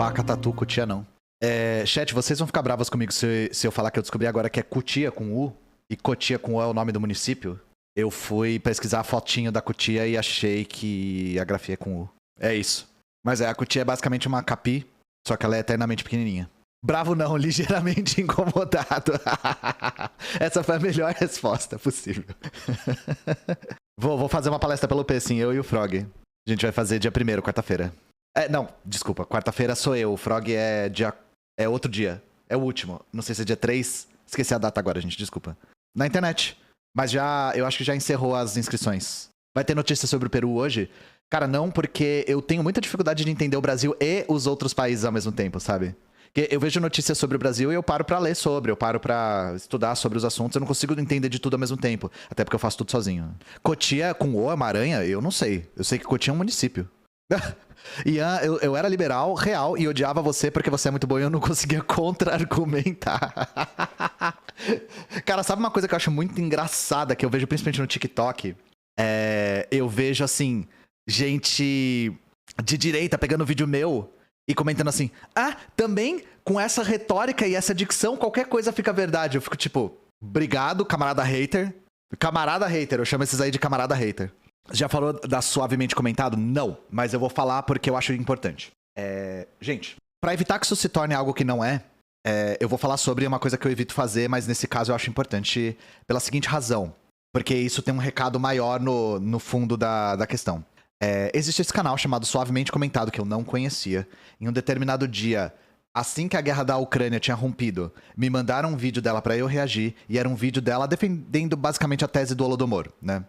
Vaca, tatu, cutia não. Chat, vocês vão ficar bravos comigo se eu falar que eu descobri agora que é Cutia com U e Cotia com U é o nome do município. Eu fui pesquisar a fotinho da Cutia e achei que a grafia é com U. É isso. Mas a Cutia é basicamente uma capi, só que ela é eternamente pequenininha. Bravo não, ligeiramente incomodado. Essa foi a melhor resposta possível. Vou fazer uma palestra pelo P, sim, eu e o Frog. A gente vai fazer dia 1º, quarta-feira. Não, desculpa, quarta-feira sou eu, o Frog é outro dia. É o último, não sei se é dia 3. Esqueci a data agora, gente, desculpa. Na internet. Mas eu acho que já encerrou as inscrições. Vai ter notícia sobre o Peru hoje? Cara, não, porque eu tenho muita dificuldade de entender o Brasil e os outros países ao mesmo tempo, sabe? Porque eu vejo notícias sobre o Brasil e eu paro pra ler sobre, eu paro pra estudar sobre os assuntos, eu não consigo entender de tudo ao mesmo tempo. Até porque eu faço tudo sozinho. Cotia com O é uma aranha? Eu não sei. Eu sei que Cotia é um município. Ian, eu era liberal, real, e odiava você porque você é muito bom e eu não conseguia contra-argumentar. Cara, sabe uma coisa que eu acho muito engraçada, que eu vejo principalmente no TikTok? Eu vejo, assim, gente de direita pegando vídeo meu e comentando assim, também com essa retórica e essa dicção, qualquer coisa fica verdade. Eu fico tipo, obrigado, camarada hater. Camarada hater, eu chamo esses aí de camarada hater. Já falou da suavemente comentado? Não, mas eu vou falar porque eu acho importante. Gente, pra evitar que isso se torne algo que não eu vou falar sobre uma coisa que eu evito fazer, mas nesse caso eu acho importante pela seguinte razão. Porque isso tem um recado maior no fundo da questão. Existe esse canal chamado Suavemente Comentado, que eu não conhecia. Em um determinado dia, assim que a guerra da Ucrânia tinha rompido, me mandaram um vídeo dela pra eu reagir, e era um vídeo dela defendendo basicamente a tese do Holodomor, né?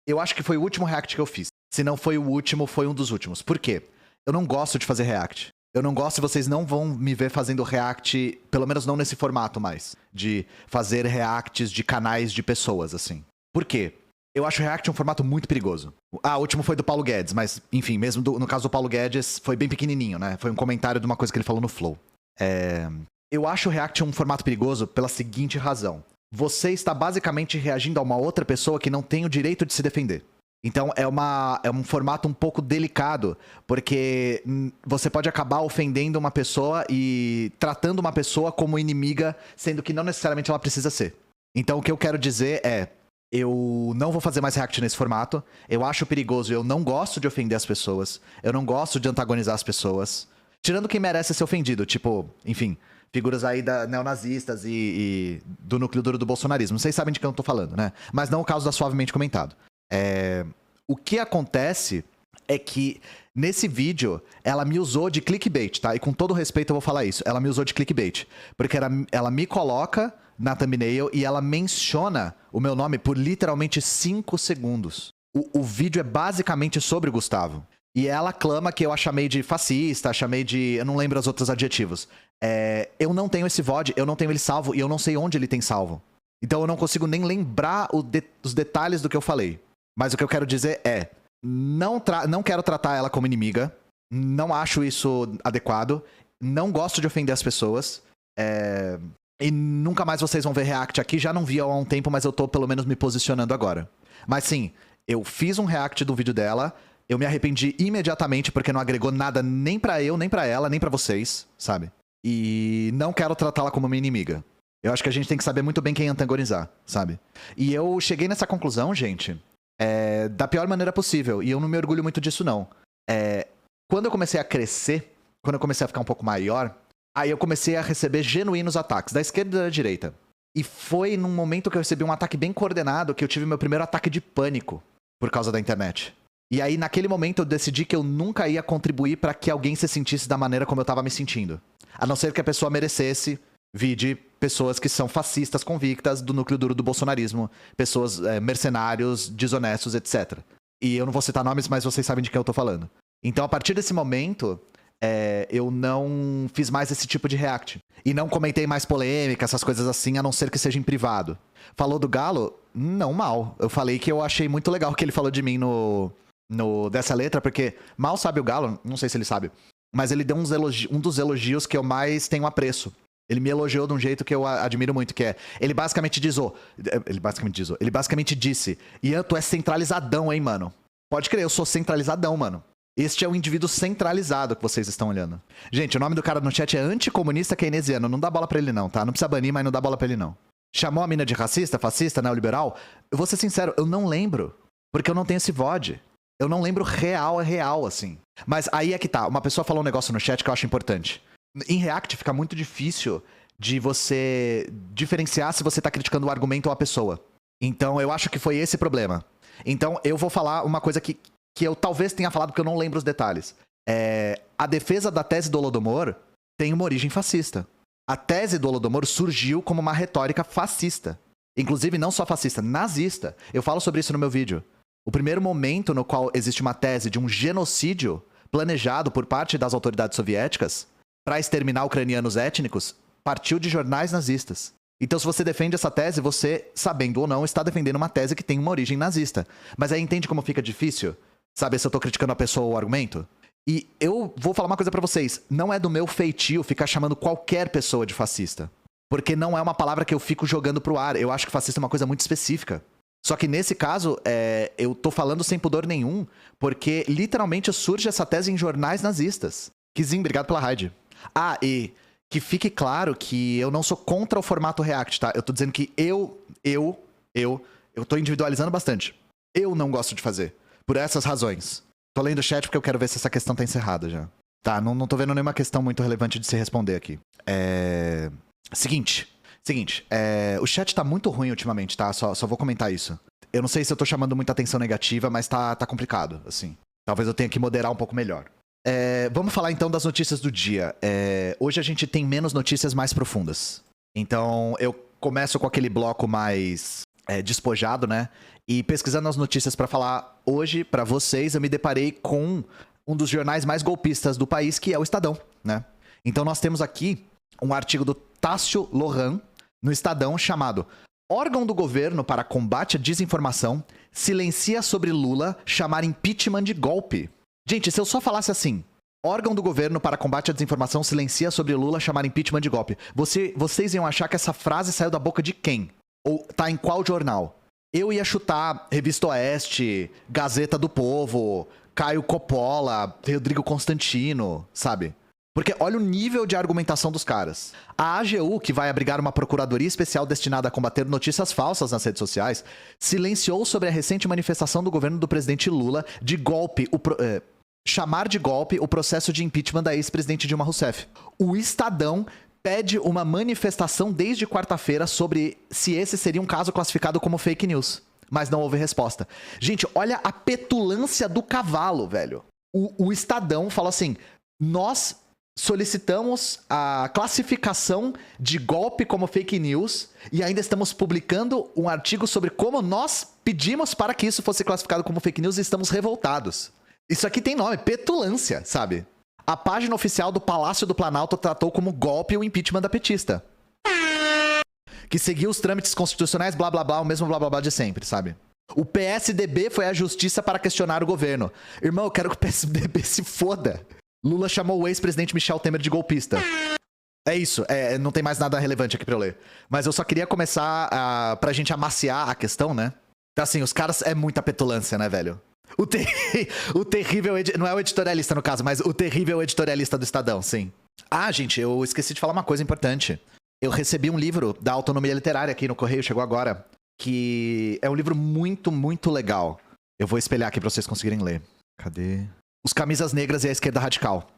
Eu acho que foi o último react que eu fiz. Se não foi o último, foi um dos últimos. Por quê? Eu não gosto de fazer react. Eu não gosto e vocês não vão me ver fazendo react, pelo menos não nesse formato mais, de fazer reacts de canais de pessoas, assim. Por quê? Eu acho o react um formato muito perigoso. O último foi do Paulo Guedes, mas, enfim, mesmo no caso do Paulo Guedes, foi bem pequenininho, né? Foi um comentário de uma coisa que ele falou no Flow. Eu acho o react um formato perigoso pela seguinte razão. Você está basicamente reagindo a uma outra pessoa que não tem o direito de se defender. Então é um formato um pouco delicado, porque você pode acabar ofendendo uma pessoa e tratando uma pessoa como inimiga, sendo que não necessariamente ela precisa ser. Então o que eu quero dizer eu não vou fazer mais react nesse formato, eu acho perigoso, eu não gosto de ofender as pessoas, eu não gosto de antagonizar as pessoas, tirando quem merece ser ofendido, tipo, enfim, figuras aí neonazistas e do núcleo duro do bolsonarismo. Vocês sabem de quem eu tô falando, né? Mas não o caso da Suavemente Comentado. O que acontece é que, nesse vídeo, ela me usou de clickbait, tá? E com todo respeito eu vou falar isso. Ela me usou de clickbait. Porque ela me coloca na thumbnail e ela menciona o meu nome por literalmente 5 segundos. O vídeo é basicamente sobre o Gustavo. E ela clama que eu a chamei de fascista, a chamei de... Eu não lembro os outros adjetivos. Eu não tenho esse VOD, eu não tenho ele salvo e eu não sei onde ele tem salvo. Então eu não consigo nem lembrar os detalhes do que eu falei. Mas o que eu quero dizer não quero tratar ela como inimiga, não acho isso adequado, não gosto de ofender as pessoas, e nunca mais vocês vão ver react aqui, já não vi há um tempo, mas eu tô pelo menos me posicionando agora. Mas sim, eu fiz um react do vídeo dela, eu me arrependi imediatamente porque não agregou nada nem pra eu, nem pra ela, nem pra vocês, sabe? E não quero tratá-la como uma inimiga. Eu acho que a gente tem que saber muito bem quem antagonizar, sabe? E eu cheguei nessa conclusão, gente, da pior maneira possível. E eu não me orgulho muito disso, não. Quando eu comecei a crescer, quando eu comecei a ficar um pouco maior, aí eu comecei a receber genuínos ataques, da esquerda e da direita. E foi num momento que eu recebi um ataque bem coordenado que eu tive meu primeiro ataque de pânico por causa da internet. E aí, naquele momento, eu decidi que eu nunca ia contribuir pra que alguém se sentisse da maneira como eu tava me sentindo. A não ser que a pessoa merecesse. Vide pessoas que são fascistas convictas do núcleo duro do bolsonarismo, pessoas mercenários, desonestos, etc. E eu não vou citar nomes, mas vocês sabem de quem eu tô falando. Então, a partir desse momento, eu não fiz mais esse tipo de react. E não comentei mais polêmica, essas coisas assim, a não ser que seja em privado. Falou do Galo? Não, mal. Eu falei que eu achei muito legal o que ele falou de mim dessa letra, porque mal sabe o Galo, não sei se ele sabe, mas ele deu um dos elogios que eu mais tenho apreço. Ele me elogiou de um jeito que eu admiro muito, que ele basicamente disse, Ian, tu é centralizadão, hein, mano? Pode crer, eu sou centralizadão, mano. Este é o indivíduo centralizado que vocês estão olhando. Gente, o nome do cara no chat é anticomunista keynesiano. Não dá bola pra ele não, tá? Não precisa banir, mas não dá bola pra ele não. Chamou a mina de racista, fascista, neoliberal? Eu vou ser sincero, eu não lembro. Porque eu não tenho esse VOD. Eu não lembro real, assim. Mas aí é que tá. Uma pessoa falou um negócio no chat que eu acho importante. Em React fica muito difícil de você diferenciar se você tá criticando o argumento ou a pessoa. Então eu acho que foi esse problema. Então eu vou falar uma coisa que eu talvez tenha falado porque eu não lembro os detalhes. A defesa da tese do Holodomor tem uma origem fascista. A tese do Holodomor surgiu como uma retórica fascista. Inclusive não só fascista, nazista. Eu falo sobre isso no meu vídeo. O primeiro momento no qual existe uma tese de um genocídio planejado por parte das autoridades soviéticas para exterminar ucranianos étnicos partiu de jornais nazistas. Então, se você defende essa tese, você, sabendo ou não, está defendendo uma tese que tem uma origem nazista. Mas aí entende como fica difícil saber se eu tô criticando a pessoa ou o argumento? E eu vou falar uma coisa pra vocês. Não é do meu feitio ficar chamando qualquer pessoa de fascista. Porque não é uma palavra que eu fico jogando pro ar. Eu acho que fascista é uma coisa muito específica. Só que nesse caso, eu tô falando sem pudor nenhum, porque literalmente surge essa tese em jornais nazistas. Kizinho, obrigado pela raid. Ah, e que fique claro que eu não sou contra o formato React, tá? Eu tô dizendo que eu tô individualizando bastante. Eu não gosto de fazer. Por essas razões. Tô lendo o chat porque eu quero ver se essa questão tá encerrada já. Tá, não tô vendo nenhuma questão muito relevante de se responder aqui. Seguinte, o chat tá muito ruim ultimamente, tá? Só vou comentar isso. Eu não sei se eu tô chamando muita atenção negativa, mas tá complicado, assim. Talvez eu tenha que moderar um pouco melhor. Vamos falar então das notícias do dia. Hoje a gente tem menos notícias mais profundas. Então eu começo com aquele bloco mais despojado, né? E pesquisando as notícias pra falar hoje pra vocês, eu me deparei com um dos jornais mais golpistas do país, que é o Estadão, né? Então nós temos aqui um artigo do Tássio Lohan, no Estadão, chamado Órgão do Governo para Combate à Desinformação silencia sobre Lula chamar impeachment de golpe. Gente, se eu só falasse assim, órgão do governo para combate à desinformação silencia sobre Lula chamar impeachment de golpe, vocês iam achar que essa frase saiu da boca de quem? Ou tá em qual jornal? Eu ia chutar Revista Oeste, Gazeta do Povo, Caio Coppola, Rodrigo Constantino, sabe? Porque olha o nível de argumentação dos caras. A AGU, que vai abrigar uma procuradoria especial destinada a combater notícias falsas nas redes sociais, silenciou sobre a recente manifestação do governo do presidente Lula de golpe, chamar de golpe o processo de impeachment da ex-presidente Dilma Rousseff. O Estadão pede uma manifestação desde quarta-feira sobre se esse seria um caso classificado como fake news. Mas não houve resposta. Gente, olha a petulância do cavalo, velho. O Estadão fala assim, nós solicitamos a classificação de golpe como fake news e ainda estamos publicando um artigo sobre como nós pedimos para que isso fosse classificado como fake news e estamos revoltados. Isso aqui tem nome, petulância, sabe? A página oficial do Palácio do Planalto tratou como golpe o impeachment da petista, que seguiu os trâmites constitucionais, blá blá blá, o mesmo blá blá blá de sempre, sabe? O PSDB foi à justiça para questionar o governo. Irmão, eu quero que o PSDB se foda. Lula chamou o ex-presidente Michel Temer de golpista. É isso, não tem mais nada relevante aqui pra eu ler. Mas eu só queria começar pra gente amaciar a questão, né? Então, assim, os caras é muita petulância, né, velho? O terrível... Não é o editorialista, no caso, mas o terrível editorialista do Estadão, sim. Ah, gente, eu esqueci de falar uma coisa importante. Eu recebi um livro da Autonomia Literária aqui no Correio, chegou agora, que é um livro muito, muito legal. Eu vou espelhar aqui pra vocês conseguirem ler. Cadê? Os Camisas Negras e a Esquerda Radical.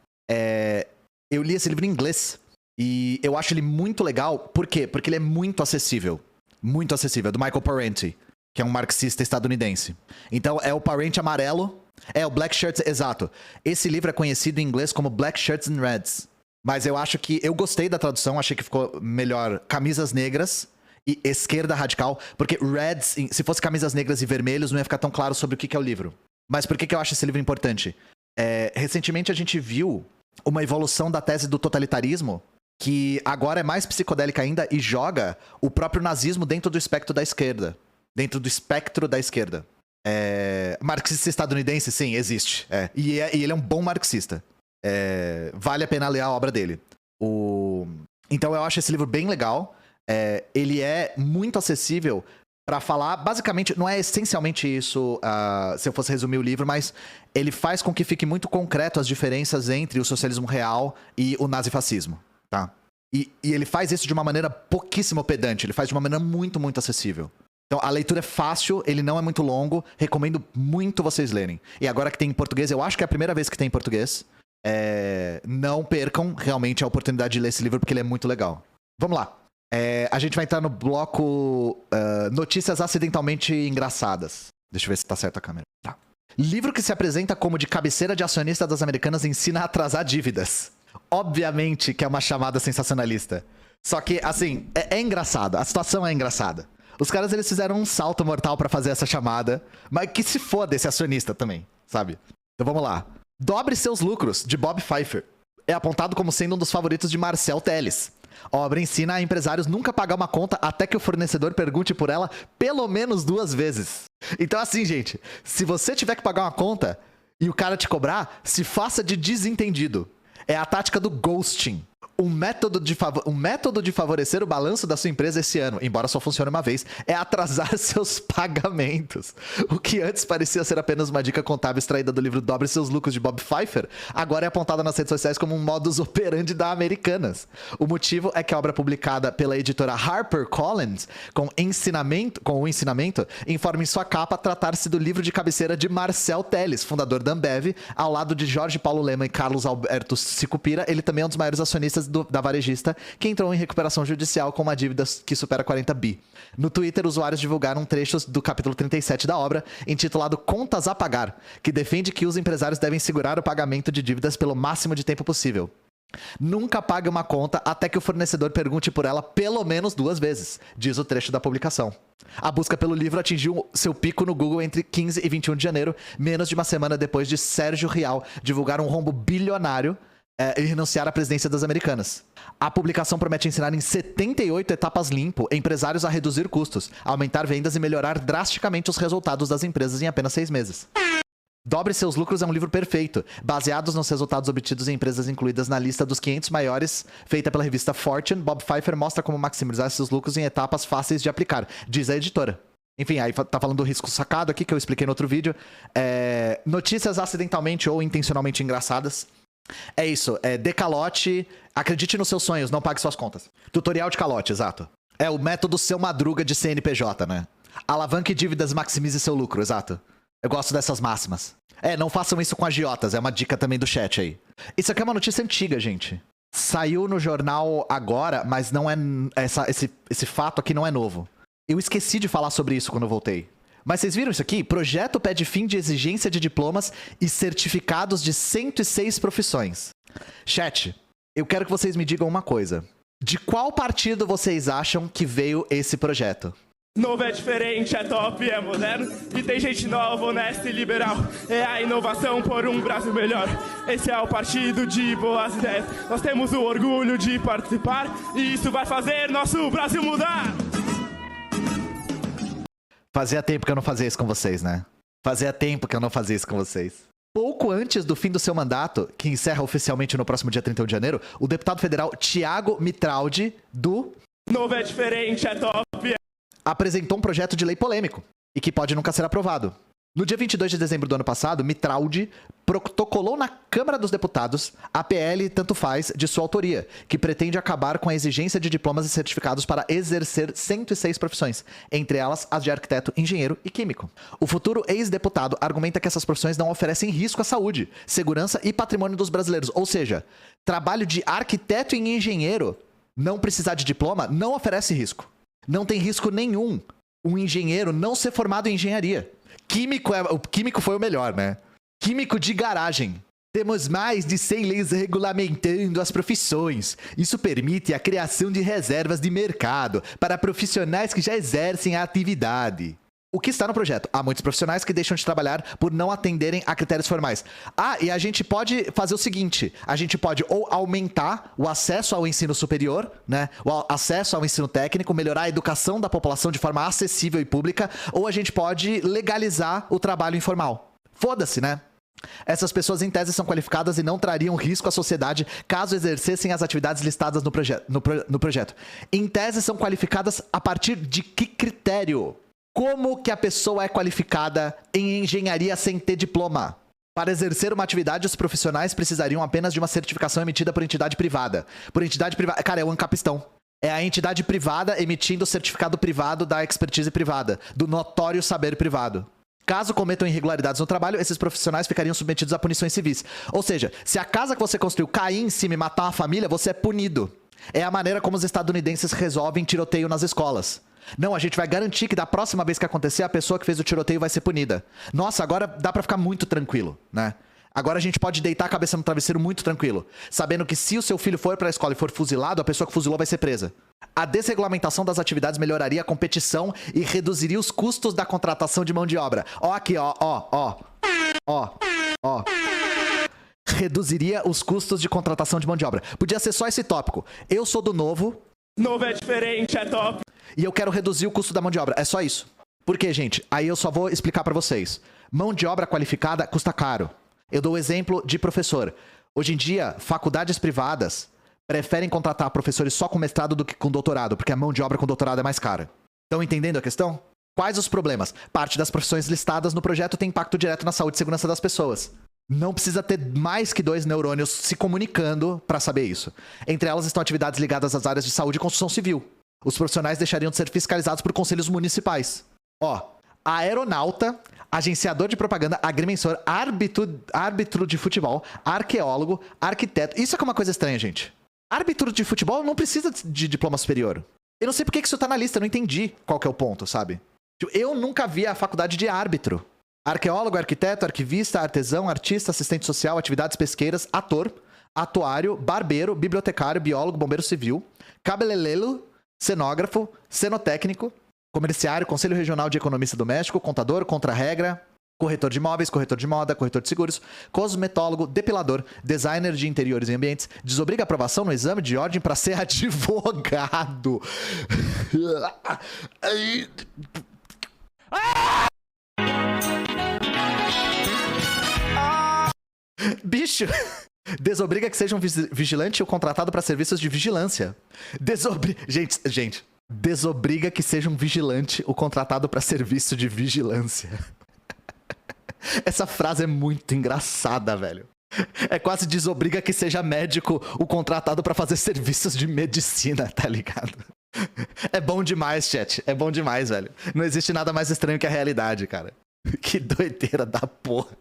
Eu li esse livro em inglês e eu acho ele muito legal. Por quê? Porque ele é muito acessível. Muito acessível. É do Michael Parenti, que é um marxista estadunidense. Então, é o Parenti amarelo. É o Black Shirts, exato. Esse livro é conhecido em inglês como Black Shirts and Reds. Mas eu acho que... Eu gostei da tradução, achei que ficou melhor Camisas Negras e Esquerda Radical. Porque Reds, se fosse Camisas Negras e Vermelhos, não ia ficar tão claro sobre o que é o livro. Mas por que eu acho esse livro importante? Recentemente a gente viu uma evolução da tese do totalitarismo que agora é mais psicodélica ainda e joga o próprio nazismo dentro do espectro da esquerda. Dentro do espectro da esquerda. Marxista estadunidense, sim, existe. E ele é um bom marxista. Vale a pena ler a obra dele. Então eu acho esse livro bem legal. Ele é muito acessível Pra falar, basicamente, não é essencialmente isso, se eu fosse resumir o livro, mas ele faz com que fique muito concreto as diferenças entre o socialismo real e o nazifascismo, tá? E ele faz isso de uma maneira pouquíssimo pedante, ele faz de uma maneira muito, muito acessível. Então, a leitura é fácil, ele não é muito longo, recomendo muito vocês lerem. E agora que tem em português, eu acho que é a primeira vez que tem em português, não percam realmente a oportunidade de ler esse livro, porque ele é muito legal. Vamos lá. A gente vai entrar no bloco Notícias Acidentalmente Engraçadas. Deixa eu ver se tá certo a câmera. Tá. Livro que se apresenta como de cabeceira de acionista das Americanas ensina a atrasar dívidas. Obviamente que é uma chamada sensacionalista. Só que, assim, é engraçado. A situação é engraçada. Os caras, eles fizeram um salto mortal pra fazer essa chamada. Mas que se foda esse acionista também, sabe? Então vamos lá. Dobre seus lucros, de Bob Fifer. É apontado como sendo um dos favoritos de Marcel Telles. A obra ensina a empresários nunca pagar uma conta até que o fornecedor pergunte por ela pelo menos 2 vezes. Então assim, gente, se você tiver que pagar uma conta e o cara te cobrar, se faça de desentendido. É a tática do ghosting. Um método de favorecer o balanço da sua empresa esse ano, embora só funcione uma vez, é atrasar seus pagamentos. O que antes parecia ser apenas uma dica contábil extraída do livro Dobre Seus Lucros, de Bob Fifer, agora é apontada nas redes sociais como um modus operandi da Americanas. O motivo é que a obra publicada pela editora HarperCollins, com o ensinamento, informa em sua capa tratar-se do livro de cabeceira de Marcel Telles, fundador da Ambev, ao lado de Jorge Paulo Lemann e Carlos Alberto Sicupira. Ele também é um dos maiores acionistas da varejista, que entrou em recuperação judicial com uma dívida que supera 40 bi. No Twitter, usuários divulgaram trechos do capítulo 37 da obra, intitulado Contas a Pagar, que defende que os empresários devem segurar o pagamento de dívidas pelo máximo de tempo possível. Nunca pague uma conta até que o fornecedor pergunte por ela pelo menos 2 vezes, diz o trecho da publicação. A busca pelo livro atingiu seu pico no Google entre 15 e 21 de janeiro, menos de uma semana depois de Sérgio Rial divulgar um rombo bilionário e renunciar à presidência das Americanas. A publicação promete ensinar em 78 etapas limpo empresários a reduzir custos, aumentar vendas e melhorar drasticamente os resultados das empresas em apenas 6 meses. Dobre Seus Lucros é um livro perfeito, baseados nos resultados obtidos em empresas incluídas na lista dos 500 maiores, feita pela revista Fortune. Bob Fifer mostra como maximizar seus lucros em etapas fáceis de aplicar, diz a editora. Enfim, aí tá falando do risco sacado aqui, que eu expliquei no outro vídeo. Notícias acidentalmente ou intencionalmente engraçadas. É isso, dê calote, acredite nos seus sonhos, não pague suas contas. Tutorial de calote, exato. É o método seu madruga de CNPJ, né? Alavanque dívidas, maximize seu lucro, exato. Eu gosto dessas máximas. Não façam isso com agiotas, é uma dica também do chat aí. Isso aqui é uma notícia antiga, gente. Saiu no jornal agora, mas não é esse fato aqui não é novo. Eu esqueci de falar sobre isso quando eu voltei. Mas vocês viram isso aqui? Projeto pede fim de exigência de diplomas e certificados de 106 profissões. Chat, eu quero que vocês me digam uma coisa. De qual partido vocês acham que veio esse projeto? Novo é diferente, é top, é moderno e tem gente nova, honesta e liberal. É a inovação por um Brasil melhor. Esse é o partido de boas ideias. Nós temos o orgulho de participar e isso vai fazer nosso Brasil mudar. Fazia tempo que eu não fazia isso com vocês, né? Fazia tempo que eu não fazia isso com vocês. Pouco antes do fim do seu mandato, que encerra oficialmente no próximo dia 31 de janeiro, o deputado federal Thiago Mitraldi, do Novo é diferente, é top, apresentou um projeto de lei polêmico e que pode nunca ser aprovado. No dia 22 de dezembro do ano passado, Mitraldi protocolou na Câmara dos Deputados a PL Tanto Faz de sua autoria, que pretende acabar com a exigência de diplomas e certificados para exercer 106 profissões, entre elas as de arquiteto, engenheiro e químico. O futuro ex-deputado argumenta que essas profissões não oferecem risco à saúde, segurança e patrimônio dos brasileiros, ou seja, trabalho de arquiteto e engenheiro não precisar de diploma não oferece risco. Não tem risco nenhum um engenheiro não ser formado em engenharia. O químico foi o melhor, né? Químico de garagem. Temos mais de 100 leis regulamentando as profissões. Isso permite a criação de reservas de mercado para profissionais que já exercem a atividade. O que está no projeto? Há muitos profissionais que deixam de trabalhar por não atenderem a critérios formais. E a gente pode fazer o seguinte, a gente pode ou aumentar o acesso ao ensino superior, né? O acesso ao ensino técnico, melhorar a educação da população de forma acessível e pública, ou a gente pode legalizar o trabalho informal. Foda-se, né? Essas pessoas em tese são qualificadas e não trariam risco à sociedade caso exercessem as atividades listadas no projeto. Em tese são qualificadas a partir de que critério? Como que a pessoa é qualificada em engenharia sem ter diploma? Para exercer uma atividade, os profissionais precisariam apenas de uma certificação emitida por entidade privada. Por entidade privada... Cara, é o Ancapistão. É a entidade privada emitindo o certificado privado da expertise privada, do notório saber privado. Caso cometam irregularidades no trabalho, esses profissionais ficariam submetidos a punições civis. Ou seja, se a casa que você construiu cair em cima e matar uma família, você é punido. É a maneira como os estadunidenses resolvem tiroteio nas escolas. Não, a gente vai garantir que da próxima vez que acontecer, a pessoa que fez o tiroteio vai ser punida. Nossa, agora dá pra ficar muito tranquilo, né? Agora a gente pode deitar a cabeça no travesseiro muito tranquilo, sabendo que se o seu filho for pra escola e for fuzilado, a pessoa que fuzilou vai ser presa. A desregulamentação das atividades melhoraria a competição e reduziria os custos da contratação de mão de obra. Ó aqui, ó. Reduziria os custos de contratação de mão de obra. Podia ser só esse tópico. Eu sou do Novo. Novo é diferente, é top. E eu quero reduzir o custo da mão de obra. É só isso. Por quê, gente? Aí eu só vou explicar pra vocês. Mão de obra qualificada custa caro. Eu dou o exemplo de professor. Hoje em dia, faculdades privadas preferem contratar professores só com mestrado do que com doutorado, porque a mão de obra com doutorado é mais cara. Estão entendendo a questão? Quais os problemas? Parte das profissões listadas no projeto tem impacto direto na saúde e segurança das pessoas. Não precisa ter mais que 2 neurônios se comunicando para saber isso. Entre elas estão atividades ligadas às áreas de saúde e construção civil. Os profissionais deixariam de ser fiscalizados por conselhos municipais. Ó, aeronauta, agenciador de propaganda, agrimensor, árbitro de futebol, arqueólogo, arquiteto. Isso é que é uma coisa estranha, gente. Árbitro de futebol não precisa de diploma superior. Eu não sei por que isso tá na lista, eu não entendi qual que é o ponto, sabe? Eu nunca vi a faculdade de árbitro. Arqueólogo, arquiteto, arquivista, artesão, artista, assistente social, atividades pesqueiras, ator, atuário, barbeiro, bibliotecário, biólogo, bombeiro civil, cabeleireiro, cenógrafo, cenotécnico, comerciário, conselho regional de economista doméstico, contador, contra-regra, corretor de imóveis, corretor de moda, corretor de seguros, cosmetólogo, depilador, designer de interiores e ambientes, desobriga aprovação no exame de ordem para ser advogado. Bicho, desobriga que seja um vigilante ou contratado para serviços de vigilância. Gente, desobriga que seja um vigilante ou contratado para serviço de vigilância. Essa frase é muito engraçada, velho. É quase desobriga que seja médico o contratado pra fazer serviços de medicina, tá ligado? É bom demais, chat. É bom demais, velho. Não existe nada mais estranho que a realidade, cara. Que doideira da porra.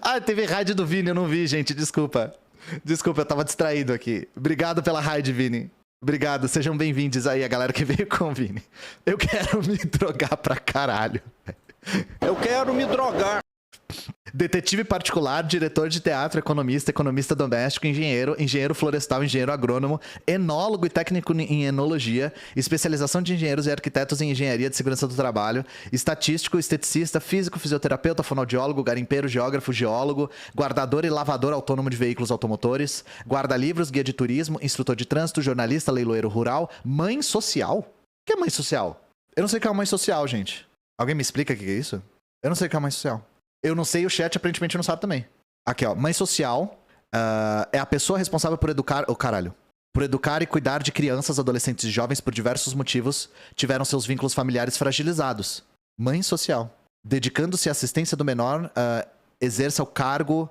Ah, teve raid do Vini, eu não vi, gente. Desculpa. Desculpa, eu tava distraído aqui. Obrigado pela raid, Vini. Obrigado, sejam bem-vindos aí, a galera que veio com o Vini. Eu quero me drogar pra caralho. Eu quero me drogar. Detetive particular, diretor de teatro, economista, economista doméstico, engenheiro florestal, engenheiro agrônomo, enólogo e técnico em enologia, especialização de engenheiros e arquitetos em engenharia de segurança do trabalho, estatístico, esteticista, físico, fisioterapeuta, fonoaudiólogo, garimpeiro, geógrafo, geólogo, guardador e lavador autônomo de veículos automotores, guarda-livros, guia de turismo, instrutor de trânsito, jornalista, leiloeiro rural, mãe social? O que é mãe social? Eu não sei o que é uma mãe social, gente. Alguém me explica o que é isso? Eu não sei o que é mãe social. Eu não sei, o chat aparentemente não sabe também. Aqui, ó. Mãe social é a pessoa responsável por educar... Por educar e cuidar de crianças, adolescentes e jovens por diversos motivos tiveram seus vínculos familiares fragilizados. Mãe social. Dedicando-se à assistência do menor, exerça o cargo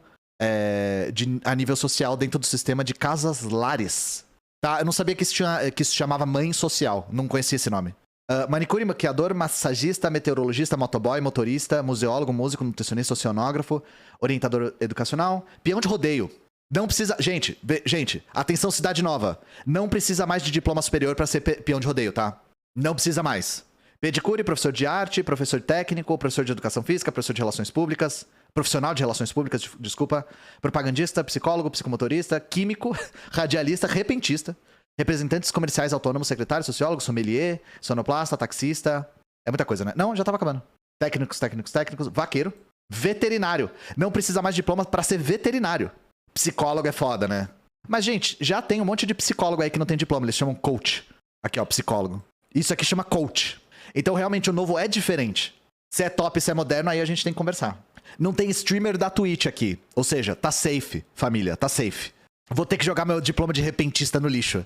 a nível social dentro do sistema de casas-lares. Tá? Eu não sabia que isso chamava mãe social. Não conhecia esse nome. Manicure, maquiador, massagista, meteorologista, motoboy, motorista, museólogo, músico, nutricionista, oceanógrafo, orientador educacional, peão de rodeio. Não precisa... Gente, atenção Cidade Nova. Não precisa mais de diploma superior pra ser peão de rodeio, tá? Não precisa mais. Pedicure, professor de arte, professor técnico, professor de educação física, professor de relações públicas, profissional de relações públicas, desculpa, propagandista, psicólogo, psicomotorista, químico, radialista, repentista, representantes comerciais autônomos, secretário, sociólogo, sommelier, sonoplasta, taxista. É muita coisa, né? Não, já tava acabando. Técnicos, vaqueiro, veterinário. Não precisa mais de diploma pra ser veterinário. Psicólogo é foda, né? Mas, gente, já tem um monte de psicólogo aí que não tem diploma. Eles chamam coach. Aqui, ó, psicólogo. Isso aqui chama coach. Então, realmente, o novo é diferente. Se é top, se é moderno, aí a gente tem que conversar. Não tem streamer da Twitch aqui. Ou seja, tá safe, família, tá safe. Vou ter que jogar meu diploma de repentista no lixo.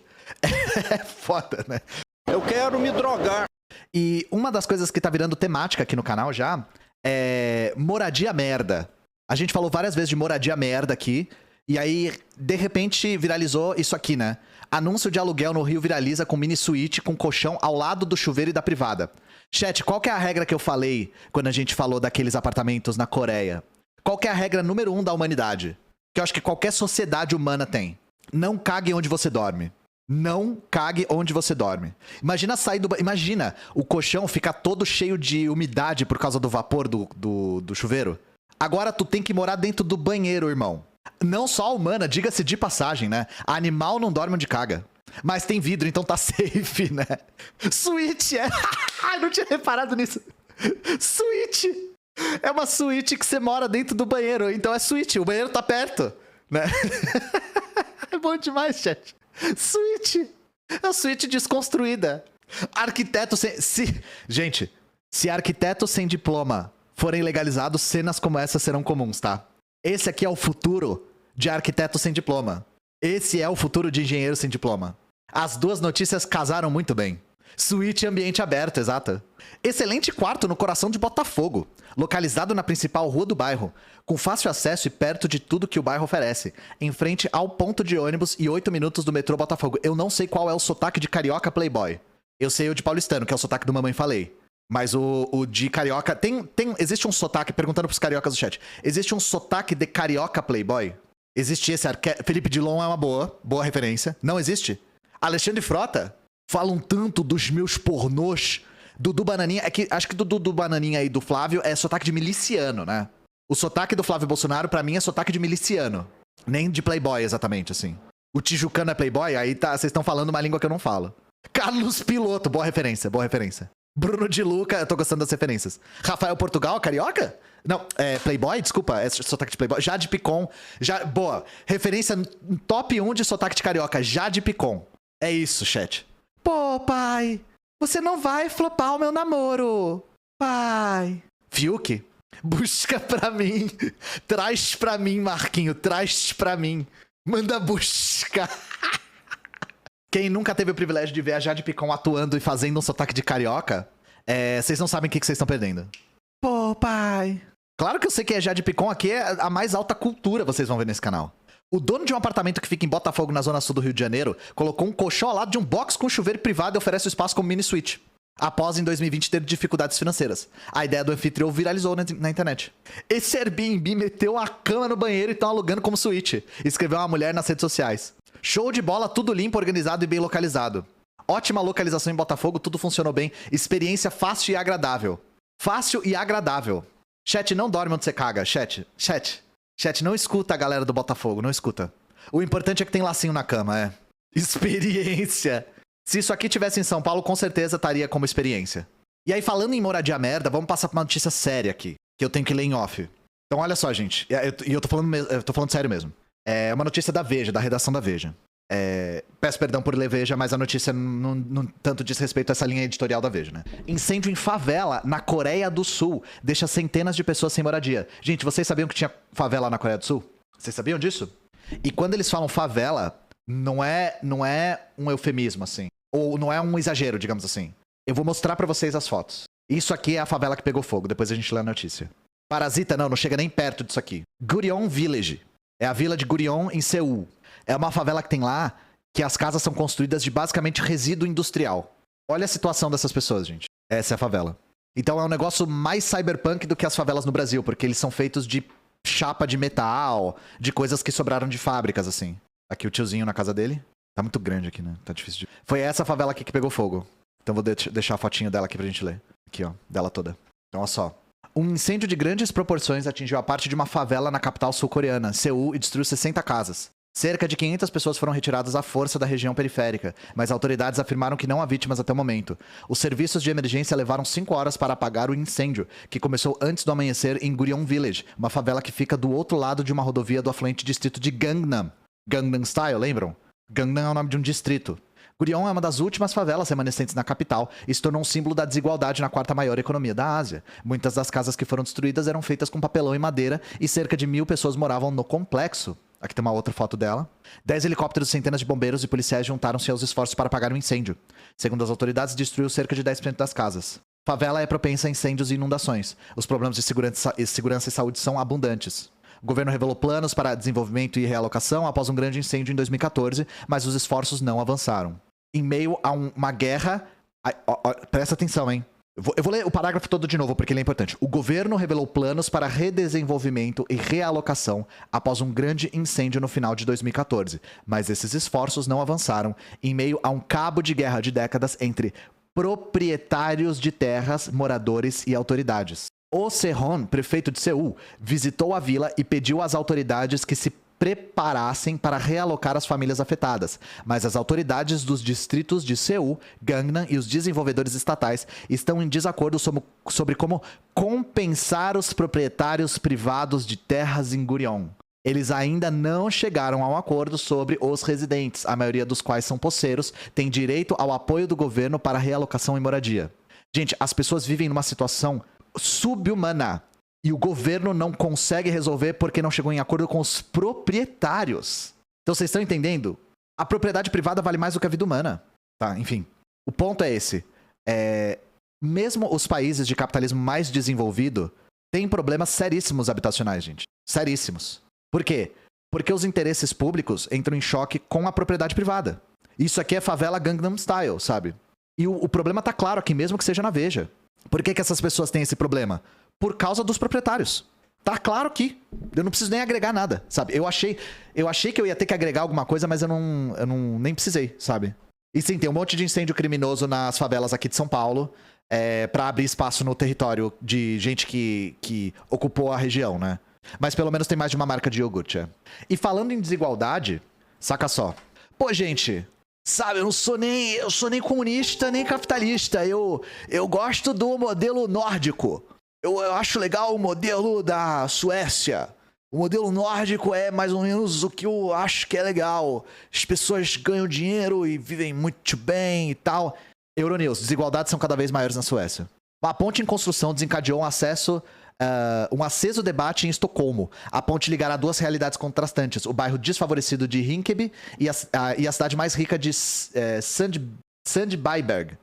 É foda, né? Eu quero me drogar. E uma das coisas que tá virando temática aqui no canal já é moradia merda. A gente falou várias vezes de moradia merda aqui. E aí, de repente, viralizou isso aqui, né? Anúncio de aluguel no Rio viraliza com mini suíte com colchão ao lado do chuveiro e da privada. Chat, qual que é a regra que eu falei quando a gente falou daqueles apartamentos na Coreia? Qual que é a regra número 1 da humanidade? Que eu acho que qualquer sociedade humana tem. Não cague onde você dorme. Não cague onde você dorme. Imagina sair do... Imagina o colchão ficar todo cheio de umidade por causa do vapor do chuveiro. Agora tu tem que morar dentro do banheiro, irmão. Não só a humana, diga-se de passagem, né? A animal não dorme onde caga. Mas tem vidro, então tá safe, né? Suíte é... Ai, não tinha reparado nisso. Suíte. É uma suíte que você mora dentro do banheiro. Então é suíte, o banheiro tá perto, né? É bom demais, chat. Suíte. É uma suíte desconstruída. Arquiteto sem... Gente, se arquitetos sem diploma forem legalizados, cenas como essa serão comuns, tá? Esse aqui é o futuro de arquiteto sem diploma. Esse é o futuro de engenheiro sem diploma. As duas notícias casaram muito bem. Suíte e ambiente aberto, exato. Excelente quarto no coração de Botafogo, localizado na principal rua do bairro, com fácil acesso e perto de tudo que o bairro oferece, em frente ao ponto de ônibus e 8 minutos do metrô Botafogo. Eu não sei qual é o sotaque de carioca playboy. Eu sei o de paulistano, que é o sotaque do Mamãe Falei. Mas o de carioca... Existe um sotaque, perguntando pros cariocas do chat, existe um sotaque de carioca playboy? Existe esse... Felipe Dilon é uma boa referência. Não existe? Alexandre Frota? Falam tanto dos meus pornôs. Dudu Bananinha... É que acho que do Dudu Bananinha e do Flávio é sotaque de miliciano, né? O sotaque do Flávio Bolsonaro, pra mim, é sotaque de miliciano. Nem de playboy, exatamente, assim. O tijucano é playboy? Aí tá, vocês estão falando uma língua que eu não falo. Carlos Piloto, boa referência, boa referência. Bruno de Luca, eu tô gostando das referências. Rafael Portugal, carioca? Não, playboy, desculpa, é sotaque de playboy. Jade Picon, boa. Referência top 1 de sotaque de carioca, Jade Picon. É isso, chat. Pô, pai, você não vai flopar o meu namoro. Pai. Fiuk, busca pra mim. Traz pra mim, Marquinho, traz pra mim. Manda buscar. Quem nunca teve o privilégio de ver a Jade Picon atuando e fazendo um sotaque de carioca, vocês não sabem o que vocês estão perdendo. Pô, pai. Claro que eu sei que a Jade Picon aqui é a mais alta cultura, vocês vão ver nesse canal. O dono de um apartamento que fica em Botafogo, na zona sul do Rio de Janeiro, colocou um colchão ao lado de um box com chuveiro privado e oferece o espaço como mini suíte. Após, em 2020, ter dificuldades financeiras. A ideia do anfitrião viralizou na internet. Esse Airbnb meteu a cama no banheiro e estão alugando como suíte, escreveu uma mulher nas redes sociais. Show de bola, tudo limpo, organizado e bem localizado. Ótima localização em Botafogo, tudo funcionou bem. Experiência fácil e agradável. Fácil e agradável. Chat, não dorme onde você caga. Chat, não escuta a galera do Botafogo, não escuta. O importante é que tem lacinho na cama, Experiência. Se isso aqui tivesse em São Paulo, com certeza estaria como experiência. E aí, falando em moradia merda, vamos passar pra uma notícia séria aqui, que eu tenho que ler em off. Então, olha só, gente. E eu tô falando sério mesmo. É uma notícia da Veja, da redação da Veja. Peço perdão por ler Veja, mas a notícia não tanto diz respeito a essa linha editorial da Veja, né? Incêndio em favela na Coreia do Sul deixa centenas de pessoas sem moradia. Gente, vocês sabiam que tinha favela na Coreia do Sul? Vocês sabiam disso? E quando eles falam favela, não é um eufemismo, assim. Ou não é um exagero, digamos assim. Eu vou mostrar pra vocês as fotos. Isso aqui é a favela que pegou fogo, depois a gente lê a notícia. Parasita, não chega nem perto disso aqui. Gurion Village. É a vila de Gurion, em Seul. É uma favela que tem lá, que as casas são construídas de basicamente resíduo industrial. Olha a situação dessas pessoas, gente. Essa é a favela. Então é um negócio mais cyberpunk do que as favelas no Brasil, porque eles são feitos de chapa de metal, de coisas que sobraram de fábricas, assim. Aqui o tiozinho na casa dele. Tá muito grande aqui, né? Tá difícil de... Foi essa favela aqui que pegou fogo. Então vou deixar a fotinho dela aqui pra gente ler. Aqui, ó. Dela toda. Então, olha só. Um incêndio de grandes proporções atingiu a parte de uma favela na capital sul-coreana, Seul, e destruiu 60 casas. Cerca de 500 pessoas foram retiradas à força da região periférica, mas autoridades afirmaram que não há vítimas até o momento. Os serviços de emergência levaram 5 horas para apagar o incêndio, que começou antes do amanhecer em Gurion Village, uma favela que fica do outro lado de uma rodovia do afluente distrito de Gangnam. Gangnam Style, lembram? Gangnam é o nome de um distrito. Gurion é uma das últimas favelas remanescentes na capital e se tornou um símbolo da desigualdade na quarta maior economia da Ásia. Muitas das casas que foram destruídas eram feitas com papelão e madeira e cerca de 1.000 pessoas moravam no complexo. Aqui tem uma outra foto dela. 10 helicópteros e centenas de bombeiros e policiais juntaram-se aos esforços para apagar o incêndio. Segundo as autoridades, destruiu cerca de 10% das casas. Favela é propensa a incêndios e inundações. Os problemas de segurança e saúde são abundantes. O governo revelou planos para desenvolvimento e realocação após um grande incêndio em 2014, mas os esforços não avançaram. Em meio a uma guerra... presta atenção, hein? Eu vou ler o parágrafo todo de novo, porque ele é importante. O governo revelou planos para redesenvolvimento e realocação após um grande incêndio no final de 2014, mas esses esforços não avançaram em meio a um cabo de guerra de décadas entre proprietários de terras, moradores e autoridades. O Serron, prefeito de Seul, visitou a vila e pediu às autoridades que se preparassem para realocar as famílias afetadas, mas as autoridades dos distritos de Seul, Gangnam e os desenvolvedores estatais estão em desacordo sobre como compensar os proprietários privados de terras em Gurion. Eles ainda não chegaram a um acordo sobre os residentes, a maioria dos quais são poceiros, têm direito ao apoio do governo para realocação e moradia. Gente, as pessoas vivem numa situação subhumana. E o governo não consegue resolver porque não chegou em acordo com os proprietários. Então vocês estão entendendo? A propriedade privada vale mais do que a vida humana. Tá, enfim. O ponto é esse. Mesmo os países de capitalismo mais desenvolvido têm problemas seríssimos habitacionais, gente. Seríssimos. Por quê? Porque os interesses públicos entram em choque com a propriedade privada. Isso aqui é favela Gangnam Style, sabe? E o problema tá claro aqui, mesmo que seja na Veja. Por que essas pessoas têm esse problema? Por causa dos proprietários. Tá claro aqui. Eu não preciso nem agregar nada, sabe? Eu achei que eu ia ter que agregar alguma coisa, mas eu nem precisei, sabe? E sim, tem um monte de incêndio criminoso nas favelas aqui de São Paulo, pra abrir espaço no território de gente que ocupou a região, né? Mas pelo menos tem mais de uma marca de iogurte. E falando em desigualdade, saca só. Pô, gente, sabe, eu sou nem comunista, nem capitalista. Eu gosto do modelo nórdico. Eu acho legal o modelo da Suécia. O modelo nórdico é mais ou menos o que eu acho que é legal. As pessoas ganham dinheiro e vivem muito bem e tal. Euronews, desigualdades são cada vez maiores na Suécia. A ponte em construção desencadeou um aceso debate em Estocolmo. A ponte ligará duas realidades contrastantes. O bairro desfavorecido de Rinkeby e a cidade mais rica de Sandbyberg,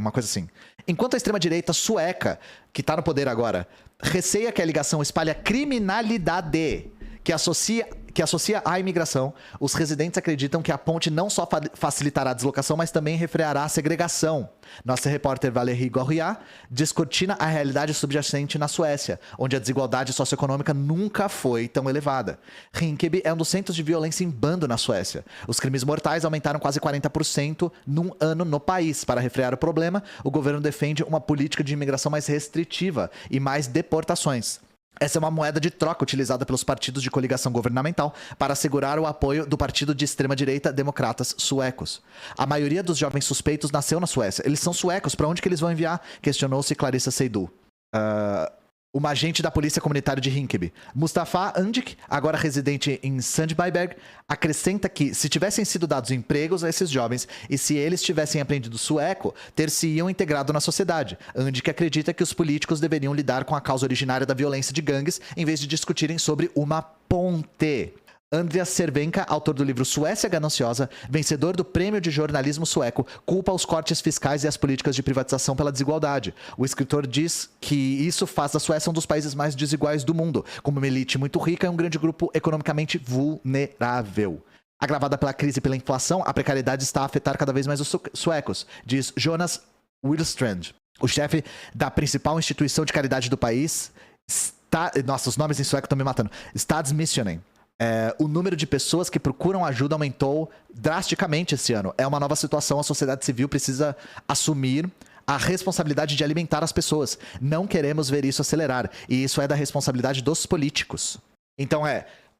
uma coisa assim. Enquanto a extrema-direita sueca, que tá no poder agora, receia que a ligação espalha criminalidade que associa à imigração, os residentes acreditam que a ponte não só facilitará a deslocação, mas também refreará a segregação. Nossa repórter Valérie Gorriat descortina a realidade subjacente na Suécia, onde a desigualdade socioeconômica nunca foi tão elevada. Rinkeby é um dos centros de violência em bando na Suécia. Os crimes mortais aumentaram quase 40% num ano no país. Para refrear o problema, o governo defende uma política de imigração mais restritiva e mais deportações. Essa é uma moeda de troca utilizada pelos partidos de coligação governamental para assegurar o apoio do partido de extrema-direita Democratas Suecos. A maioria dos jovens suspeitos nasceu na Suécia. Eles são suecos, para onde que eles vão enviar? Questionou-se Clarissa Seydoux, uma agente da polícia comunitária de Rinkeby. Mustafa Andik, agora residente em Sandbyberg, acrescenta que se tivessem sido dados empregos a esses jovens e se eles tivessem aprendido sueco, ter-se-iam integrado na sociedade. Andik acredita que os políticos deveriam lidar com a causa originária da violência de gangues em vez de discutirem sobre uma ponte. Andreas Cervenka, autor do livro Suécia Gananciosa, vencedor do Prêmio de Jornalismo Sueco, culpa os cortes fiscais e as políticas de privatização pela desigualdade. O escritor diz que isso faz da Suécia um dos países mais desiguais do mundo, como uma elite muito rica e um grande grupo economicamente vulnerável. Agravada pela crise e pela inflação, a precariedade está a afetar cada vez mais os suecos, diz Jonas Willstrand, o chefe da principal instituição de caridade do país. Nossa, os nomes em sueco estão me matando. Stadsmissionen. O número de pessoas que procuram ajuda aumentou drasticamente esse ano. É uma nova situação, a sociedade civil precisa assumir a responsabilidade de alimentar as pessoas. Não queremos ver isso acelerar, e isso é da responsabilidade dos políticos. Então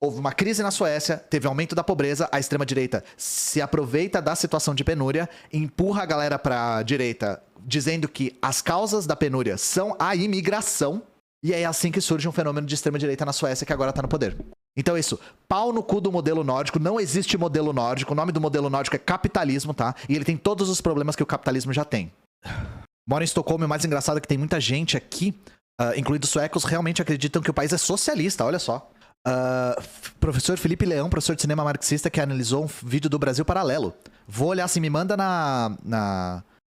houve uma crise na Suécia, teve aumento da pobreza, a extrema-direita se aproveita da situação de penúria, empurra a galera pra direita, dizendo que as causas da penúria são a imigração, e é assim que surge um fenômeno de extrema-direita na Suécia que agora tá no poder. Então é isso, pau no cu do modelo nórdico, não existe modelo nórdico, o nome do modelo nórdico é capitalismo, tá? E ele tem todos os problemas que o capitalismo já tem. Moro em Estocolmo, o mais engraçado é que tem muita gente aqui, incluindo suecos, realmente acreditam que o país é socialista, olha só. Professor Felipe Leão, professor de cinema marxista, que analisou um vídeo do Brasil Paralelo. Vou olhar assim, me manda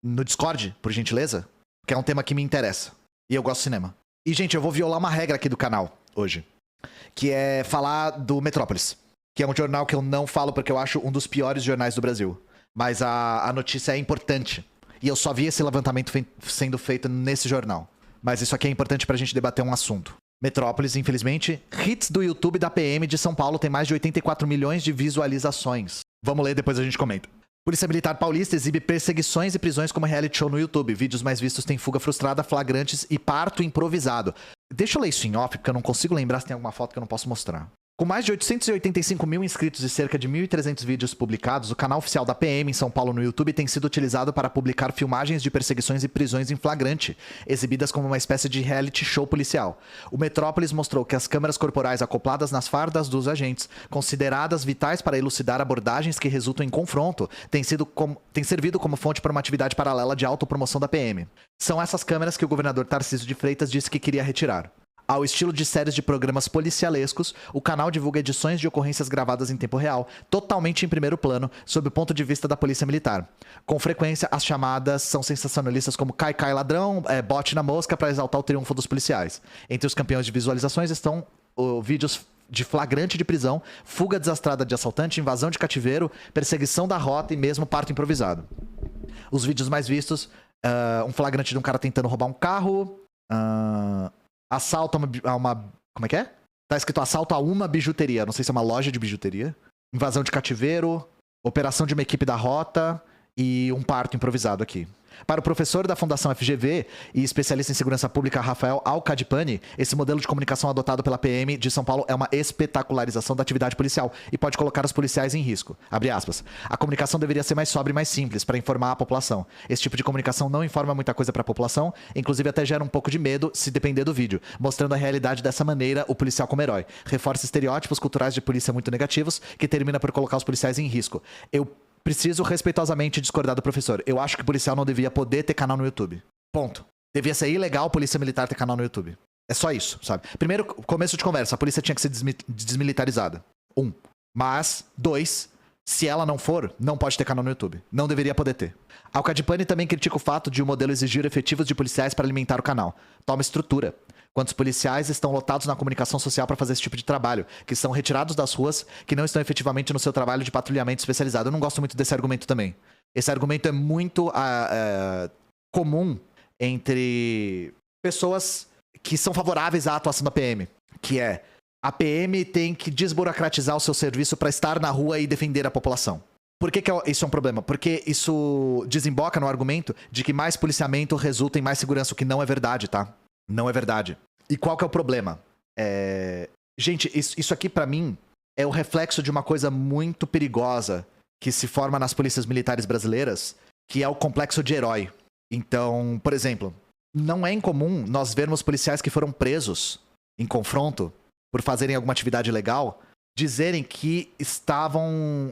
no Discord, por gentileza, que é um tema que me interessa. E eu gosto de cinema. E, gente, eu vou violar uma regra aqui do canal hoje, que é falar do Metrópolis, que é um jornal que eu não falo porque eu acho um dos piores jornais do Brasil. Mas a notícia é importante. E eu só vi esse levantamento sendo feito nesse jornal. Mas isso aqui é importante pra gente debater um assunto. Metrópolis, infelizmente, hits do YouTube da PM de São Paulo tem mais de 84 milhões de visualizações. Vamos ler, depois a gente comenta. Polícia Militar Paulista exibe perseguições e prisões como reality show no YouTube. Vídeos mais vistos têm fuga frustrada, flagrantes e parto improvisado. Deixa eu ler isso em off, porque eu não consigo lembrar se tem alguma foto que eu não posso mostrar. Com mais de 885 mil inscritos e cerca de 1.300 vídeos publicados, o canal oficial da PM em São Paulo no YouTube tem sido utilizado para publicar filmagens de perseguições e prisões em flagrante, exibidas como uma espécie de reality show policial. O Metrópolis mostrou que as câmeras corporais acopladas nas fardas dos agentes, consideradas vitais para elucidar abordagens que resultam em confronto, têm servido como fonte para uma atividade paralela de autopromoção da PM. São essas câmeras que o governador Tarcísio de Freitas disse que queria retirar. Ao estilo de séries de programas policialescos, o canal divulga edições de ocorrências gravadas em tempo real, totalmente em primeiro plano, sob o ponto de vista da polícia militar. Com frequência, as chamadas são sensacionalistas como Cai Cai Ladrão, Bote na Mosca, para exaltar o triunfo dos policiais. Entre os campeões de visualizações estão vídeos de flagrante de prisão, fuga desastrada de assaltante, invasão de cativeiro, perseguição da rota e mesmo parto improvisado. Os vídeos mais vistos, um flagrante de um cara tentando roubar um carro... assalto a uma... Como é que é? Tá escrito assalto a uma bijuteria. Não sei se é uma loja de bijuteria. Invasão de cativeiro. Operação de uma equipe da rota. E um parto improvisado aqui. Para o professor da Fundação FGV e especialista em segurança pública Rafael Alcadipani, esse modelo de comunicação adotado pela PM de São Paulo é uma espetacularização da atividade policial e pode colocar os policiais em risco. Abre aspas. A comunicação deveria ser mais sóbria e mais simples para informar a população. Esse tipo de comunicação não informa muita coisa para a população, inclusive até gera um pouco de medo se depender do vídeo, mostrando a realidade dessa maneira, o policial como herói. Reforça estereótipos culturais de polícia muito negativos, que termina por colocar os policiais em risco. Eu preciso respeitosamente discordar do professor. Eu acho que o policial não devia poder ter canal no YouTube. Ponto. Devia ser ilegal a polícia militar ter canal no YouTube. É só isso, sabe? Primeiro, começo de conversa, a polícia tinha que ser desmilitarizada. 1. Mas, 2, se ela não for, não pode ter canal no YouTube. Não deveria poder ter. Alcadipani também critica o fato de o modelo exigir efetivos de policiais para alimentar o canal. Toma estrutura. Quantos policiais estão lotados na comunicação social para fazer esse tipo de trabalho, que são retirados das ruas, que não estão efetivamente no seu trabalho de patrulhamento especializado. Eu não gosto muito desse argumento também. Esse argumento é muito comum entre pessoas que são favoráveis à atuação da PM, que é a PM tem que desburocratizar o seu serviço para estar na rua e defender a população. Por que isso é um problema? Porque isso desemboca no argumento de que mais policiamento resulta em mais segurança, o que não é verdade, tá? Não é verdade. E qual que é o problema? Gente, isso aqui pra mim é o reflexo de uma coisa muito perigosa que se forma nas polícias militares brasileiras, que é o complexo de herói. Então, por exemplo, não é incomum nós vermos policiais que foram presos em confronto por fazerem alguma atividade ilegal, dizerem que estavam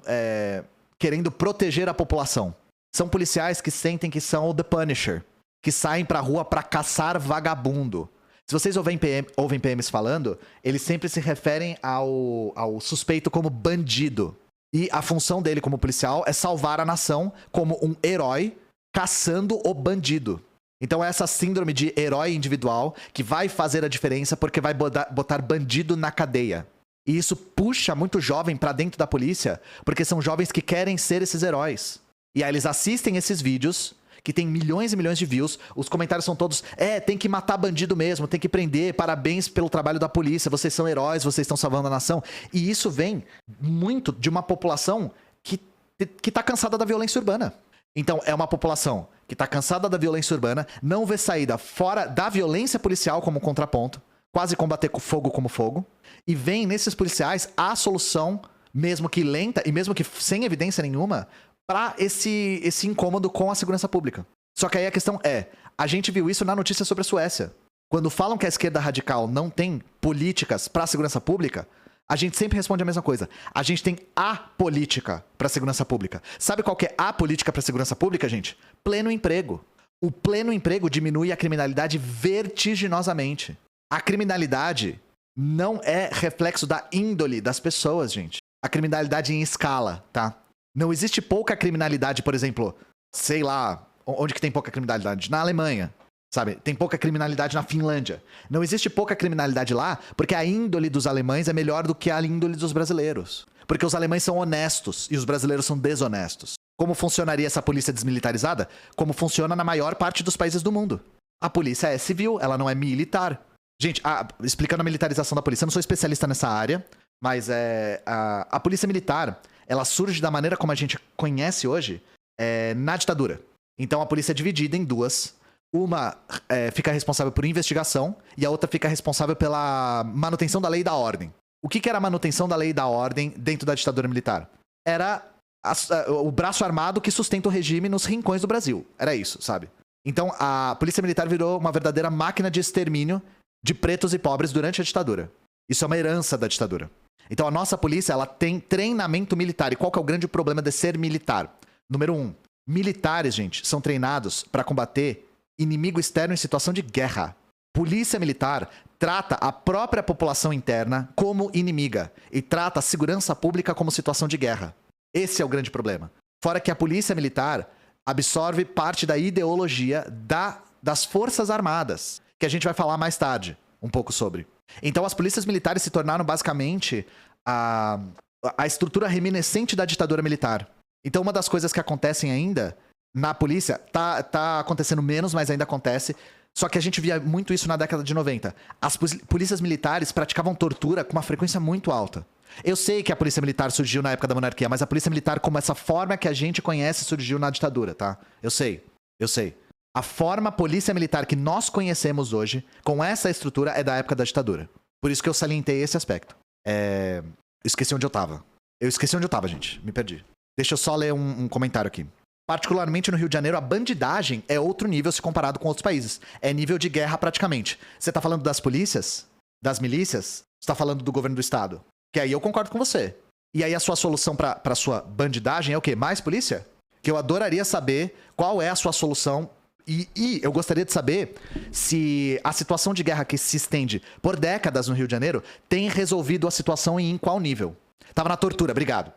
querendo proteger a população. São policiais que sentem que são o The Punisher, que saem pra rua pra caçar vagabundo. Se vocês ouvem PMs falando, eles sempre se referem ao suspeito como bandido. E a função dele como policial é salvar a nação como um herói caçando o bandido. Então é essa síndrome de herói individual que vai fazer a diferença porque vai botar bandido na cadeia. E isso puxa muito jovem pra dentro da polícia, porque são jovens que querem ser esses heróis. E aí eles assistem esses vídeos que tem milhões e milhões de views, os comentários são todos, tem que matar bandido mesmo, tem que prender, parabéns pelo trabalho da polícia, vocês são heróis, vocês estão salvando a nação. E isso vem muito de uma população que tá cansada da violência urbana. Então, é uma população que tá cansada da violência urbana, não vê saída fora da violência policial como contraponto, quase combater com fogo como fogo, e vem nesses policiais a solução, mesmo que lenta e mesmo que sem evidência nenhuma, para esse incômodo com a segurança pública. Só que aí a questão a gente viu isso na notícia sobre a Suécia. Quando falam que a esquerda radical não tem políticas para a segurança pública, a gente sempre responde a mesma coisa. A gente tem a política para a segurança pública. Sabe qual que é a política para a segurança pública, gente? Pleno emprego. O pleno emprego diminui a criminalidade vertiginosamente. A criminalidade não é reflexo da índole das pessoas, gente. A criminalidade em escala, tá? Não existe pouca criminalidade, por exemplo, sei lá, onde que tem pouca criminalidade? Na Alemanha, sabe? Tem pouca criminalidade na Finlândia. Não existe pouca criminalidade lá porque a índole dos alemães é melhor do que a índole dos brasileiros. Porque os alemães são honestos e os brasileiros são desonestos. Como funcionaria essa polícia desmilitarizada? Como funciona na maior parte dos países do mundo. A polícia é civil, ela não é militar. Gente, explicando a militarização da polícia, eu não sou especialista nessa área, mas a polícia militar, ela surge da maneira como a gente conhece hoje na ditadura. Então a polícia é dividida em duas. Uma fica responsável por investigação e a outra fica responsável pela manutenção da lei e da ordem. O que era a manutenção da lei e da ordem dentro da ditadura militar? Era o braço armado que sustenta o regime nos rincões do Brasil. Era isso, sabe? Então a polícia militar virou uma verdadeira máquina de extermínio de pretos e pobres durante a ditadura. Isso é uma herança da ditadura. Então a nossa polícia, ela tem treinamento militar. E qual que é o grande problema de ser militar? Número 1. Militares, gente, são treinados para combater inimigo externo em situação de guerra. Polícia militar trata a própria população interna como inimiga e trata a segurança pública como situação de guerra. Esse é o grande problema. Fora que a polícia militar absorve parte da ideologia das forças armadas, que a gente vai falar mais tarde um pouco sobre. Então as polícias militares se tornaram basicamente a estrutura reminiscente da ditadura militar. Então uma das coisas que acontecem ainda na polícia, tá acontecendo menos, mas ainda acontece. Só que a gente via muito isso na década de 90. As polícias militares praticavam tortura com uma frequência muito alta. Eu sei que a polícia militar surgiu na época da monarquia, mas a polícia militar, como essa forma que a gente conhece, surgiu na ditadura, tá? Eu sei. A forma polícia militar que nós conhecemos hoje, com essa estrutura, é da época da ditadura. Por isso que eu salientei esse aspecto. Esqueci onde eu tava. Gente. Me perdi. Deixa eu só ler um comentário aqui. Particularmente no Rio de Janeiro, a bandidagem é outro nível se comparado com outros países. É nível de guerra praticamente. Você tá falando das polícias? Das milícias? Você tá falando do governo do estado? Que aí eu concordo com você. E aí a sua solução pra sua bandidagem é o quê? Mais polícia? Que eu adoraria saber qual é a sua solução. E eu gostaria de saber se a situação de guerra que se estende por décadas no Rio de Janeiro tem resolvido a situação e em qual nível. Tava na tortura, obrigado.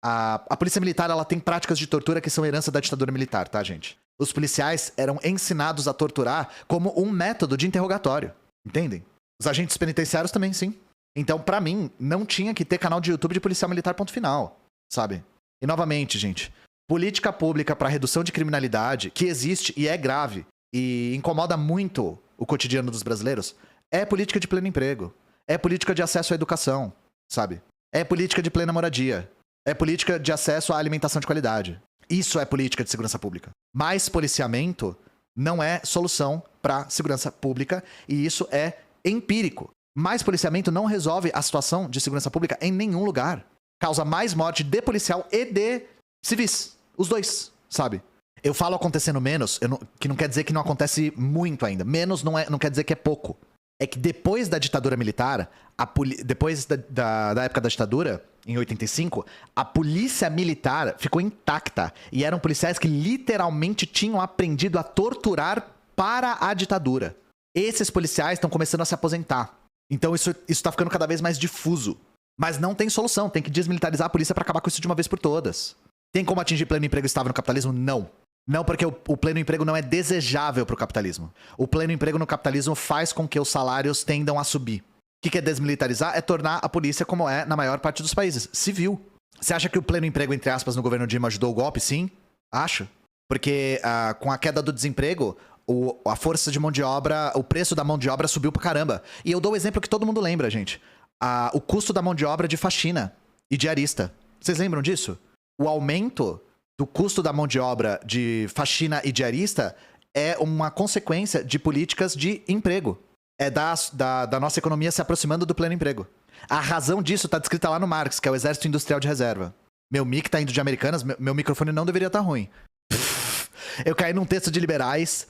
A polícia militar, ela tem práticas de tortura que são herança da ditadura militar, tá, gente? Os policiais eram ensinados a torturar como um método de interrogatório, entendem? Os agentes penitenciários também, sim. Então, pra mim, não tinha que ter canal de YouTube de policial militar, ponto final, sabe? E, novamente, gente, política pública pra redução de criminalidade, que existe e é grave, e incomoda muito o cotidiano dos brasileiros, é política de pleno emprego, é política de acesso à educação, sabe? É política de plena moradia. É política de acesso à alimentação de qualidade. Isso é política de segurança pública. Mais policiamento não é solução para segurança pública e isso é empírico. Mais policiamento não resolve a situação de segurança pública em nenhum lugar. Causa mais morte de policial e de civis. Os dois, sabe? Eu falo acontecendo menos, que não quer dizer que não acontece muito ainda. Menos não quer dizer que é pouco. É que depois da ditadura militar, depois da época da ditadura, em 85, a polícia militar ficou intacta. E eram policiais que literalmente tinham aprendido a torturar para a ditadura. Esses policiais estão começando a se aposentar. Então isso tá ficando cada vez mais difuso. Mas não tem solução, tem que desmilitarizar a polícia para acabar com isso de uma vez por todas. Tem como atingir pleno emprego estável no capitalismo? Não. Não, porque o pleno emprego não é desejável para o capitalismo. O pleno emprego no capitalismo faz com que os salários tendam a subir. O que é desmilitarizar? É tornar a polícia como é na maior parte dos países, civil. Você acha que o pleno emprego, entre aspas, no governo Dilma ajudou o golpe? Sim, acho. Porque com a queda do desemprego, a força de mão de obra, o preço da mão de obra subiu pra caramba. E eu dou o exemplo que todo mundo lembra, gente. O custo da mão de obra de faxina e diarista. Vocês lembram disso? O aumento do custo da mão de obra de faxina e diarista é uma consequência de políticas de emprego. É da nossa economia se aproximando do pleno emprego. A razão disso está descrita lá no Marx, que é o Exército Industrial de Reserva. Meu mic tá indo de Americanas, meu microfone não deveria estar ruim. Eu caí num texto de liberais,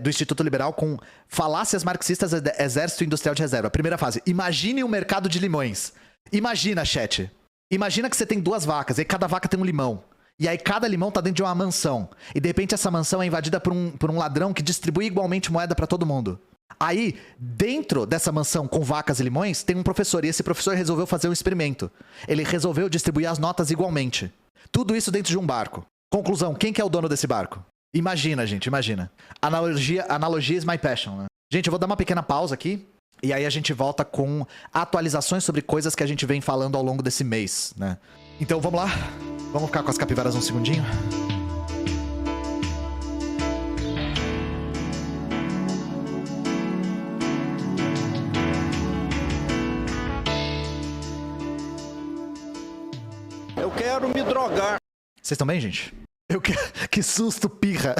do Instituto Liberal, com falácias marxistas Exército Industrial de Reserva. Primeira fase, imagine um mercado de limões. Imagina, chat. Imagina que você tem 2 vacas, e cada vaca tem um limão. E aí cada limão tá dentro de uma mansão. E de repente essa mansão é invadida por um ladrão que distribui igualmente moeda pra todo mundo. Aí, dentro dessa mansão com vacas e limões, tem um professor. E esse professor resolveu fazer um experimento. Ele resolveu distribuir as notas igualmente. Tudo isso dentro de um barco. Conclusão, quem que é o dono desse barco? Imagina, gente, imagina. Analogia is my passion, né? Gente, eu vou dar uma pequena pausa aqui. E aí a gente volta com atualizações sobre coisas que a gente vem falando ao longo desse mês, né? Então, vamos lá? Vamos ficar com as capivaras um segundinho? Eu quero me drogar. Vocês estão bem, gente? Que susto, pirra!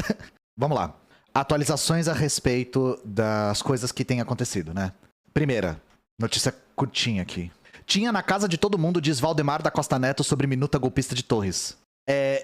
Vamos lá. Atualizações a respeito das coisas que têm acontecido, né? Primeira, notícia curtinha aqui. Tinha na casa de todo mundo, diz Valdemar da Costa Neto sobre minuta golpista de Torres.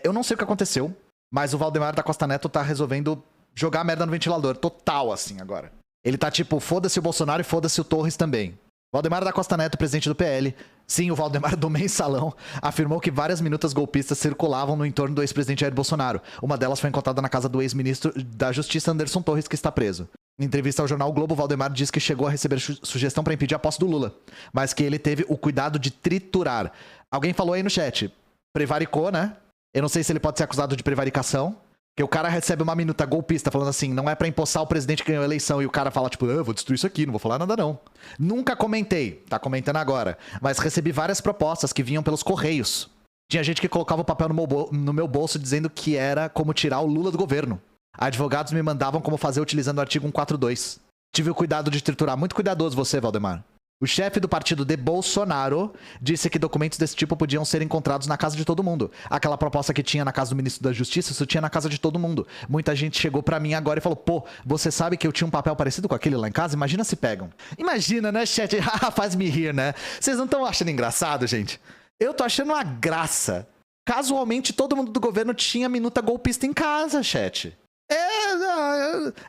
Eu não sei o que aconteceu, mas o Valdemar da Costa Neto tá resolvendo jogar a merda no ventilador. Total, assim, agora. Ele tá tipo, foda-se o Bolsonaro e foda-se o Torres também. Valdemar da Costa Neto, presidente do PL, sim, o Valdemar do Mensalão, afirmou que várias minutas golpistas circulavam no entorno do ex-presidente Jair Bolsonaro. Uma delas foi encontrada na casa do ex-ministro da Justiça, Anderson Torres, que está preso. Em entrevista ao jornal O Globo, Valdemar diz que chegou a receber sugestão para impedir a posse do Lula, mas que ele teve o cuidado de triturar. Alguém falou aí no chat, prevaricou, né? Eu não sei se ele pode ser acusado de prevaricação. Porque o cara recebe uma minuta golpista falando assim, não é pra empossar o presidente que ganhou a eleição, e o cara fala tipo, eu vou destruir isso aqui, não vou falar nada não. Nunca comentei, tá comentando agora, mas recebi várias propostas que vinham pelos correios. Tinha gente que colocava o papel no meu bolso dizendo que era como tirar o Lula do governo. Advogados me mandavam como fazer utilizando o artigo 142. Tive o cuidado de triturar. Muito cuidadoso você, Valdemar. O chefe do partido de Bolsonaro disse que documentos desse tipo podiam ser encontrados na casa de todo mundo. Aquela proposta que tinha na casa do ministro da Justiça, isso tinha na casa de todo mundo. Muita gente chegou pra mim agora e falou, pô, você sabe que eu tinha um papel parecido com aquele lá em casa? Imagina se pegam. Imagina, né, chat? Faz-me rir, né? Vocês não estão achando engraçado, gente? Eu tô achando uma graça. Casualmente, todo mundo do governo tinha minuta golpista em casa, chat.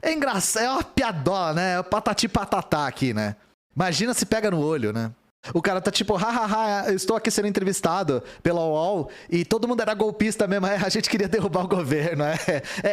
É engraçado, é uma piadola, né? É patati patatá aqui, né? Imagina se pega no olho, né? O cara tá tipo, hahaha, eu estou aqui sendo entrevistado pela UOL e todo mundo era golpista mesmo, a gente queria derrubar o governo,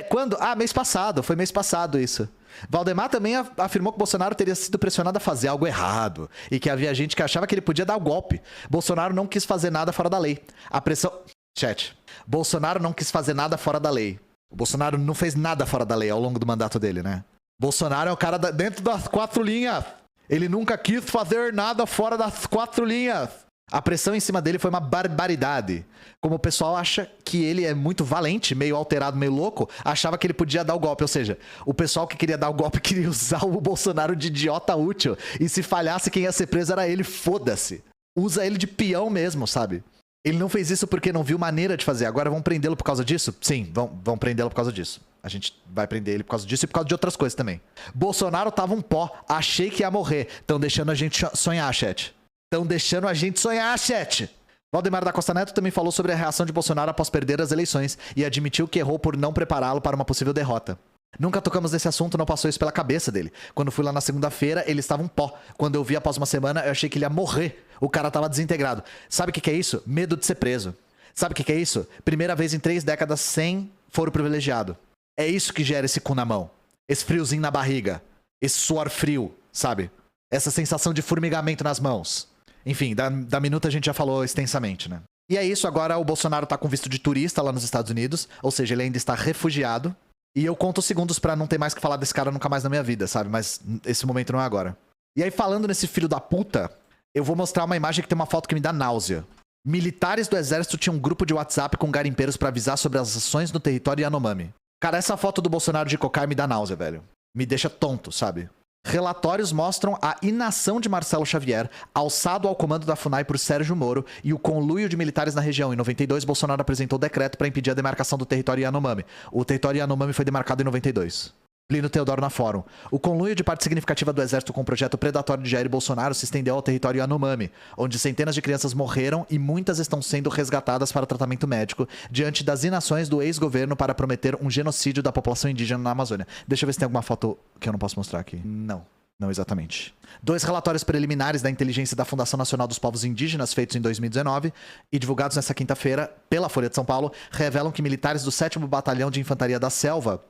quando? Mês passado, foi mês passado isso. Valdemar também afirmou que Bolsonaro teria sido pressionado a fazer algo errado e que havia gente que achava que ele podia dar o golpe. Bolsonaro não quis fazer nada fora da lei. A pressão... Chat. Bolsonaro não quis fazer nada fora da lei. O Bolsonaro não fez nada fora da lei ao longo do mandato dele, né? Bolsonaro é o cara dentro das 4 linhas. Ele nunca quis fazer nada fora das 4 linhas. A pressão em cima dele foi uma barbaridade. Como o pessoal acha que ele é muito valente, meio alterado, meio louco, achava que ele podia dar o golpe. Ou seja, o pessoal que queria dar o golpe queria usar o Bolsonaro de idiota útil. E se falhasse, quem ia ser preso era ele, foda-se. Usa ele de peão mesmo, sabe? Ele não fez isso porque não viu maneira de fazer. Agora vão prendê-lo por causa disso? Sim, vão prendê-lo por causa disso. A gente vai prender ele por causa disso e por causa de outras coisas também. Bolsonaro tava um pó. Achei que ia morrer. Estão deixando a gente sonhar, chat. Estão deixando a gente sonhar, chat. Valdemar da Costa Neto também falou sobre a reação de Bolsonaro após perder as eleições e admitiu que errou por não prepará-lo para uma possível derrota. Nunca tocamos nesse assunto, não passou isso pela cabeça dele. Quando fui lá na segunda-feira, ele estava um pó. Quando eu vi após uma semana, eu achei que ele ia morrer. O cara tava desintegrado. Sabe o que é isso? Medo de ser preso. Sabe o que é isso? Primeira vez em 3 décadas sem foro privilegiado. É isso que gera esse cu na mão. Esse friozinho na barriga. Esse suor frio, sabe? Essa sensação de formigamento nas mãos. Enfim, da minuta a gente já falou extensamente, né? E é isso, agora o Bolsonaro tá com visto de turista lá nos Estados Unidos. Ou seja, ele ainda está refugiado. E eu conto segundos pra não ter mais que falar desse cara nunca mais na minha vida, sabe? Mas esse momento não é agora. E aí, falando nesse filho da puta, eu vou mostrar uma imagem que tem uma foto que me dá náusea. Militares do exército tinham um grupo de WhatsApp com garimpeiros pra avisar sobre as ações no território Yanomami. Cara, essa foto do Bolsonaro de cocar me dá náusea, velho. Me deixa tonto, sabe? Relatórios mostram a inação de Marcelo Xavier, alçado ao comando da FUNAI por Sérgio Moro, e o conluio de militares na região. Em 92, Bolsonaro apresentou decreto para impedir a demarcação do território Yanomami. O território Yanomami foi demarcado em 92. Plínio Teodoro na Fórum. O conluio de parte significativa do exército com o projeto predatório de Jair Bolsonaro se estendeu ao território Yanomami, onde centenas de crianças morreram e muitas estão sendo resgatadas para tratamento médico, diante das inações do ex-governo para prometer um genocídio da população indígena na Amazônia. Deixa eu ver se tem alguma foto que eu não posso mostrar aqui. Não exatamente. 2 relatórios preliminares da inteligência da Fundação Nacional dos Povos Indígenas, feitos em 2019 e divulgados nesta quinta-feira pela Folha de São Paulo, revelam que militares do 7º Batalhão de Infantaria da Selva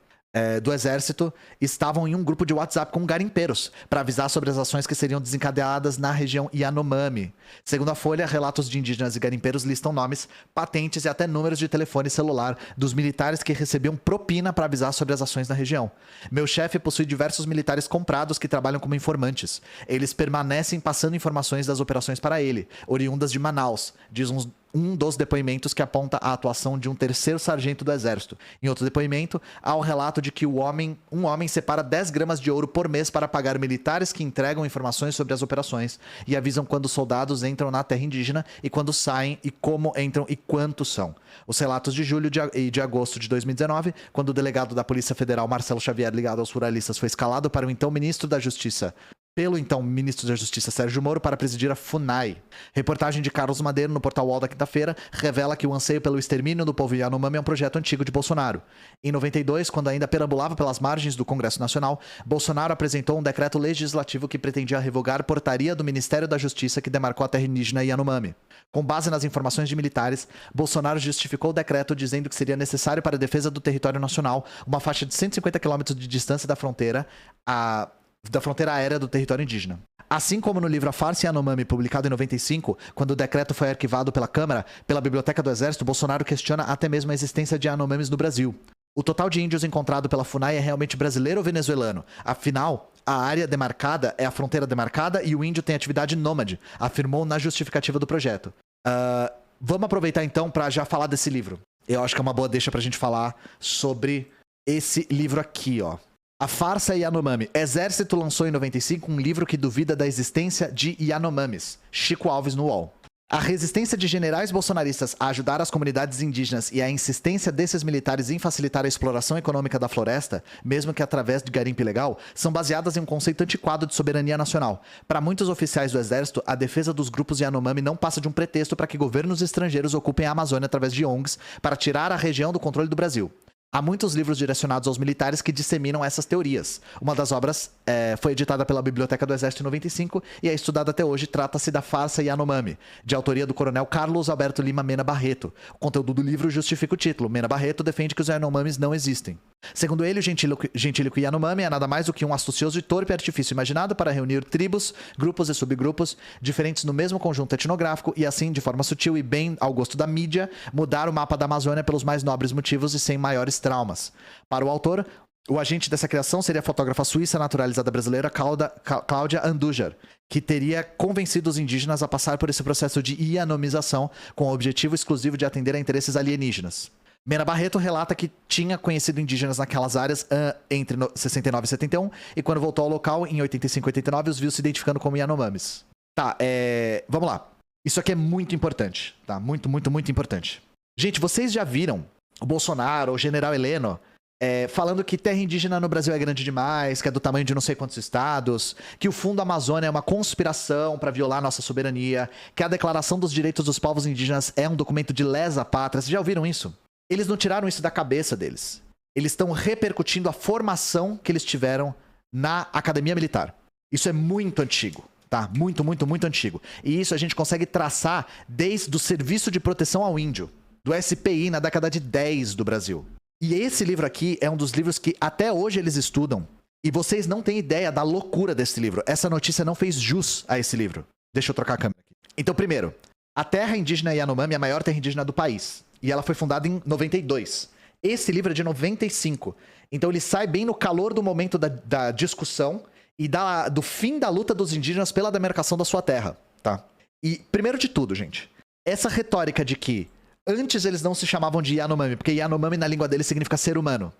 do exército estavam em um grupo de WhatsApp com garimpeiros para avisar sobre as ações que seriam desencadeadas na região Yanomami. Segundo a Folha, relatos de indígenas e garimpeiros listam nomes, patentes e até números de telefone celular dos militares que recebiam propina para avisar sobre as ações na região. Meu chefe possui diversos militares comprados que trabalham como informantes. Eles permanecem passando informações das operações para ele, oriundas de Manaus, diz um dos depoimentos que aponta a atuação de um terceiro sargento do exército. Em outro depoimento, há o relato de que um homem separa 10 gramas de ouro por mês para pagar militares que entregam informações sobre as operações e avisam quando os soldados entram na terra indígena e quando saem e como entram e quantos são. Os relatos de julho e de agosto de 2019, quando o delegado da Polícia Federal Marcelo Xavier, ligado aos ruralistas, foi escalado para o então ministro da Justiça Sérgio Moro para presidir a FUNAI. Reportagem de Carlos Madeiro no portal UOL da quinta-feira revela que o anseio pelo extermínio do povo Yanomami é um projeto antigo de Bolsonaro. Em 92, quando ainda perambulava pelas margens do Congresso Nacional, Bolsonaro apresentou um decreto legislativo que pretendia revogar a portaria do Ministério da Justiça que demarcou a terra indígena Yanomami. Com base nas informações de militares, Bolsonaro justificou o decreto dizendo que seria necessário para a defesa do território nacional uma faixa de 150 quilômetros de distância da fronteira aérea do território indígena. Assim como no livro A Farsa Yanomami, publicado em 95, quando o decreto foi arquivado pela Câmara, pela Biblioteca do Exército, Bolsonaro questiona até mesmo a existência de Yanomamis no Brasil. O total de índios encontrado pela FUNAI é realmente brasileiro ou venezuelano? Afinal, a área demarcada é a fronteira demarcada e o índio tem atividade nômade, afirmou na justificativa do projeto. Vamos aproveitar então para já falar desse livro. Eu acho que é uma boa deixa pra gente falar sobre esse livro aqui, ó. A Farsa Yanomami. Exército lançou em 95 um livro que duvida da existência de Yanomamis. Chico Alves no UOL. A resistência de generais bolsonaristas a ajudar as comunidades indígenas e a insistência desses militares em facilitar a exploração econômica da floresta, mesmo que através de garimpo ilegal, são baseadas em um conceito antiquado de soberania nacional. Para muitos oficiais do Exército, a defesa dos grupos Yanomami não passa de um pretexto para que governos estrangeiros ocupem a Amazônia através de ONGs para tirar a região do controle do Brasil. Há muitos livros direcionados aos militares que disseminam essas teorias. Uma das obras foi editada pela Biblioteca do Exército em 95 e é estudada até hoje. Trata-se da Farsa Yanomami, de autoria do coronel Carlos Alberto Lima Mena Barreto. O conteúdo do livro justifica o título. Mena Barreto defende que os Yanomamis não existem. Segundo ele, o gentílico Yanomami é nada mais do que um astucioso e torpe artifício imaginado para reunir tribos, grupos e subgrupos diferentes no mesmo conjunto etnográfico e assim, de forma sutil e bem ao gosto da mídia, mudar o mapa da Amazônia pelos mais nobres motivos e sem maiores traumas. Para o autor, o agente dessa criação seria a fotógrafa suíça naturalizada brasileira Cláudia Andujar, que teria convencido os indígenas a passar por esse processo de yanomização com o objetivo exclusivo de atender a interesses alienígenas. Mena Barreto relata que tinha conhecido indígenas naquelas áreas entre 69 e 71 e quando voltou ao local em 85 e 89 os viu se identificando como Yanomamis. Tá, vamos lá. Isso aqui é muito importante, tá? Muito, muito, muito importante. Gente, vocês já viram o Bolsonaro, o general Heleno, falando que terra indígena no Brasil é grande demais, que é do tamanho de não sei quantos estados, que o Fundo Amazônia é uma conspiração para violar nossa soberania, que a Declaração dos Direitos dos Povos Indígenas é um documento de lesa pátria. Vocês já ouviram isso? Eles não tiraram isso da cabeça deles. Eles estão repercutindo a formação que eles tiveram na academia militar. Isso é muito antigo, tá? Muito, muito, muito antigo. E isso a gente consegue traçar desde o Serviço de Proteção ao Índio, do SPI, na década de 10 do Brasil. E esse livro aqui é um dos livros que até hoje eles estudam. E vocês não têm ideia da loucura desse livro. Essa notícia não fez jus a esse livro. Deixa eu trocar a câmera aqui. Então, primeiro, a terra indígena Yanomami é a maior terra indígena do país. E ela foi fundada em 92. Esse livro é de 95. Então ele sai bem no calor do momento da discussão e do fim da luta dos indígenas pela demarcação da sua terra, tá? E, primeiro de tudo, gente, essa retórica de que antes eles não se chamavam de Yanomami, porque Yanomami na língua deles significa ser humano.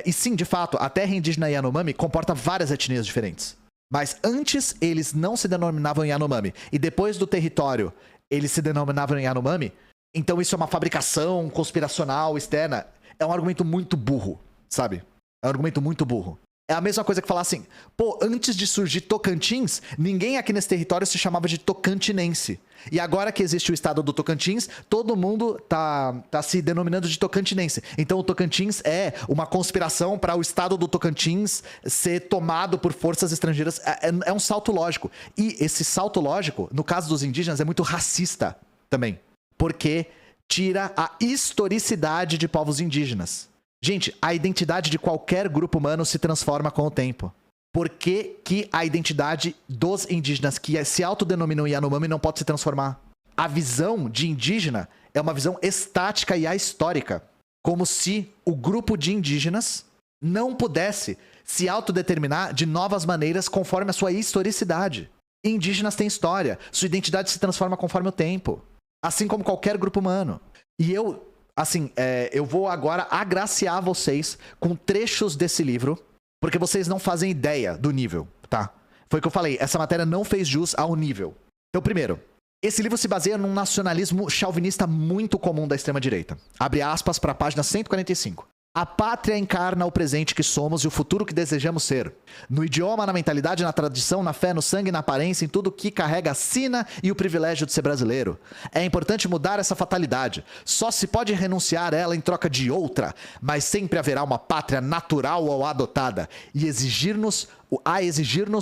E sim, de fato, a terra indígena Yanomami comporta várias etnias diferentes. Mas antes eles não se denominavam Yanomami. E depois do território eles se denominavam Yanomami. Então isso é uma fabricação conspiracional externa. É um argumento muito burro, sabe? É um argumento muito burro. É a mesma coisa que falar assim, pô, antes de surgir Tocantins, ninguém aqui nesse território se chamava de tocantinense. E agora que existe o estado do Tocantins, todo mundo tá se denominando de tocantinense. Então o Tocantins é uma conspiração para o estado do Tocantins ser tomado por forças estrangeiras. É um salto lógico. E esse salto lógico, no caso dos indígenas, é muito racista também. Porque tira a historicidade de povos indígenas. Gente, a identidade de qualquer grupo humano se transforma com o tempo. Por que que a identidade dos indígenas que se autodenominam Yanomami não pode se transformar? A visão de indígena é uma visão estática e ahistórica. Como se o grupo de indígenas não pudesse se autodeterminar de novas maneiras conforme a sua historicidade. Indígenas têm história. Sua identidade se transforma conforme o tempo. Assim como qualquer grupo humano. E eu, eu vou agora agraciar vocês com trechos desse livro, porque vocês não fazem ideia do nível, tá? Foi o que eu falei, essa matéria não fez jus ao nível. Então, primeiro, esse livro se baseia num nacionalismo chauvinista muito comum da extrema-direita. Abre aspas para a página 145. A pátria encarna o presente que somos e o futuro que desejamos ser. No idioma, na mentalidade, na tradição, na fé, no sangue, na aparência, em tudo que carrega a sina e o privilégio de ser brasileiro. É importante mudar essa fatalidade. Só se pode renunciar a ela em troca de outra, mas sempre haverá uma pátria natural ou adotada e exigir-nos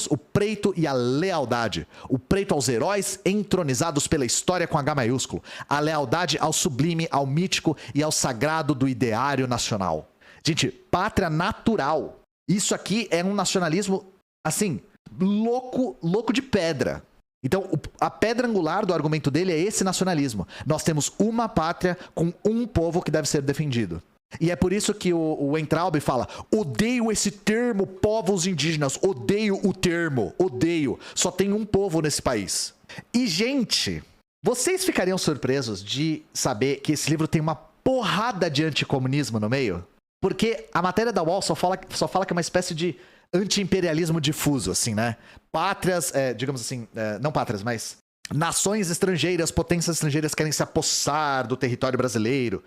o preito e a lealdade. O preito aos heróis entronizados pela história com H maiúsculo. A lealdade ao sublime, ao mítico e ao sagrado do ideário nacional. Gente, pátria natural. Isso aqui é um nacionalismo, assim, louco de pedra. Então, a pedra angular do argumento dele é esse nacionalismo. Nós temos uma pátria com um povo que deve ser defendido. E é por isso que o Weintraub fala: odeio esse termo, povos indígenas, odeio o termo, odeio. Só tem um povo nesse país. E, gente, vocês ficariam surpresos de saber que esse livro tem uma porrada de anticomunismo no meio? Porque a matéria da UOL só fala que é uma espécie de anti-imperialismo difuso, assim, né? Pátrias, digamos assim, não pátrias, mas nações estrangeiras, potências estrangeiras querem se apossar do território brasileiro.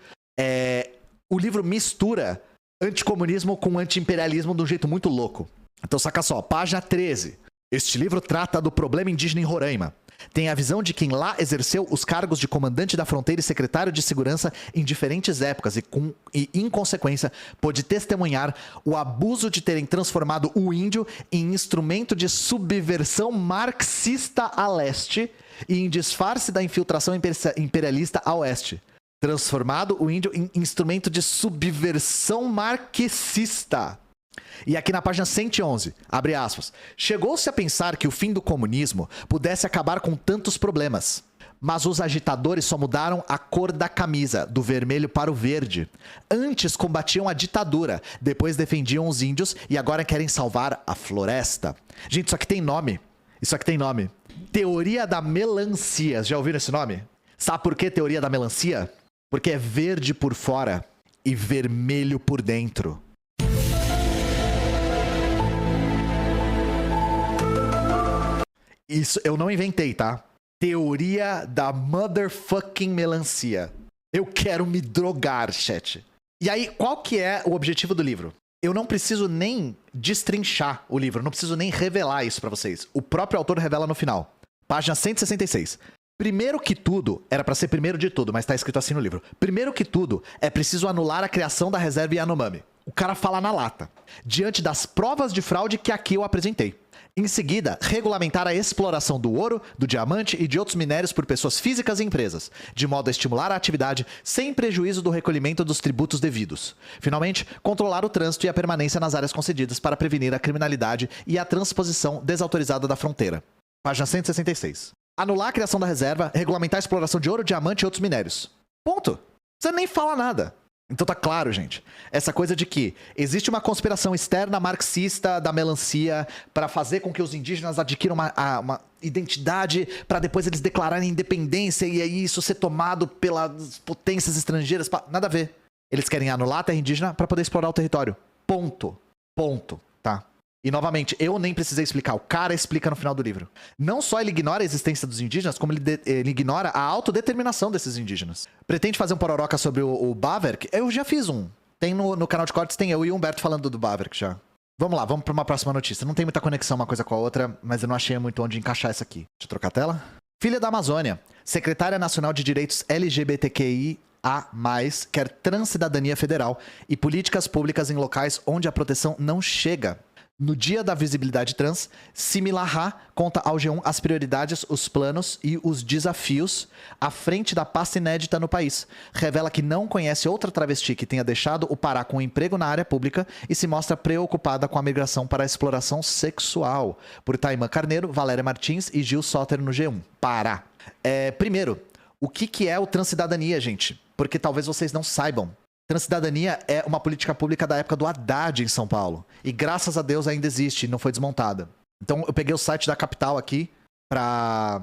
O livro mistura anticomunismo com anti-imperialismo de um jeito muito louco. Então saca só, página 13. Este livro trata do problema indígena em Roraima. Tem a visão de quem lá exerceu os cargos de comandante da fronteira e secretário de segurança em diferentes épocas e em consequência, pôde testemunhar o abuso de terem transformado o índio em instrumento de subversão marxista a leste e em disfarce da infiltração imperialista a oeste. Transformado o índio em instrumento de subversão marxista. E aqui na página 111, abre aspas, chegou-se a pensar que o fim do comunismo pudesse acabar com tantos problemas. Mas os agitadores só mudaram a cor da camisa, do vermelho para o verde. Antes combatiam a ditadura, depois defendiam os índios e agora querem salvar a floresta. Gente, isso aqui tem nome. Teoria da melancia. Já ouviram esse nome? Sabe por que teoria da melancia? Porque é verde por fora e vermelho por dentro. Isso eu não inventei, tá? Teoria da motherfucking melancia. Eu quero me drogar, chat. E aí, qual que é o objetivo do livro? Eu não preciso nem destrinchar o livro, não preciso nem revelar isso pra vocês. O próprio autor revela no final. Página 166. Primeiro que tudo, era pra ser primeiro de tudo, mas tá escrito assim no livro. Primeiro que tudo, é preciso anular a criação da reserva Yanomami. O cara fala na lata. Diante das provas de fraude que aqui eu apresentei. Em seguida, regulamentar a exploração do ouro, do diamante e de outros minérios por pessoas físicas e empresas, de modo a estimular a atividade sem prejuízo do recolhimento dos tributos devidos. Finalmente, controlar o trânsito e a permanência nas áreas concedidas para prevenir a criminalidade e a transposição desautorizada da fronteira. Página 166. Anular a criação da reserva, regulamentar a exploração de ouro, diamante e outros minérios. Ponto. Você nem fala nada. Então tá claro, gente. Essa coisa de que existe uma conspiração externa marxista da melancia para fazer com que os indígenas adquiram uma identidade para depois eles declararem independência e aí isso ser tomado pelas potências estrangeiras. Nada a ver. Eles querem anular a terra indígena para poder explorar o território. Ponto. Ponto. Tá? E novamente, eu nem precisei explicar. O cara explica no final do livro. Não só ele ignora a existência dos indígenas, como ele ignora a autodeterminação desses indígenas. Pretende fazer um pororoca sobre o Baverk? Eu já fiz um. Tem no canal de cortes, tem eu e o Humberto falando do Baverk já. Vamos lá, vamos para uma próxima notícia. Não tem muita conexão uma coisa com a outra, mas eu não achei muito onde encaixar essa aqui. Deixa eu trocar a tela. Filha da Amazônia, secretária nacional de direitos LGBTQIA+, quer transcidadania federal e políticas públicas em locais onde a proteção não chega. No dia da visibilidade trans, Similarra conta ao G1 as prioridades, os planos e os desafios à frente da pasta inédita no país. Revela que não conhece outra travesti que tenha deixado o Pará com um emprego na área pública e se mostra preocupada com a migração para a exploração sexual. Por Taimã Carneiro, Valéria Martins e Gil Soter no G1. Pará. Primeiro, o que é o Transcidadania, gente? Porque talvez vocês não saibam. Transcidadania é uma política pública da época do Haddad em São Paulo. E graças a Deus ainda existe, não foi desmontada. Então eu peguei o site da Capital aqui pra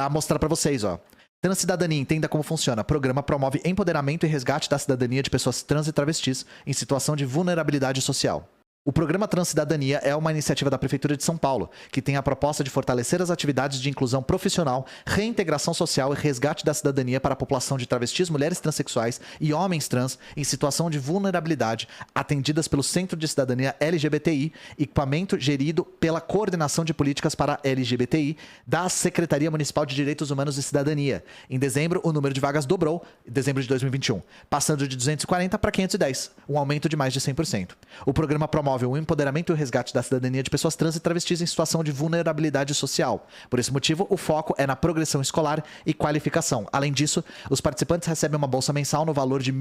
mostrar pra vocês, ó. Transcidadania, entenda como funciona. Programa promove empoderamento e resgate da cidadania de pessoas trans e travestis em situação de vulnerabilidade social. O programa Transcidadania é uma iniciativa da Prefeitura de São Paulo, que tem a proposta de fortalecer as atividades de inclusão profissional, reintegração social e resgate da cidadania para a população de travestis, mulheres transexuais e homens trans em situação de vulnerabilidade, atendidas pelo Centro de Cidadania LGBTI, equipamento gerido pela Coordenação de Políticas para LGBTI da Secretaria Municipal de Direitos Humanos e Cidadania. Em dezembro, o número de vagas dobrou, em dezembro de 2021, passando de 240 para 510, um aumento de mais de 100%. O programa promove o empoderamento e o resgate da cidadania de pessoas trans e travestis em situação de vulnerabilidade social. Por esse motivo, o foco é na progressão escolar e qualificação. Além disso, os participantes recebem uma bolsa mensal no valor de R$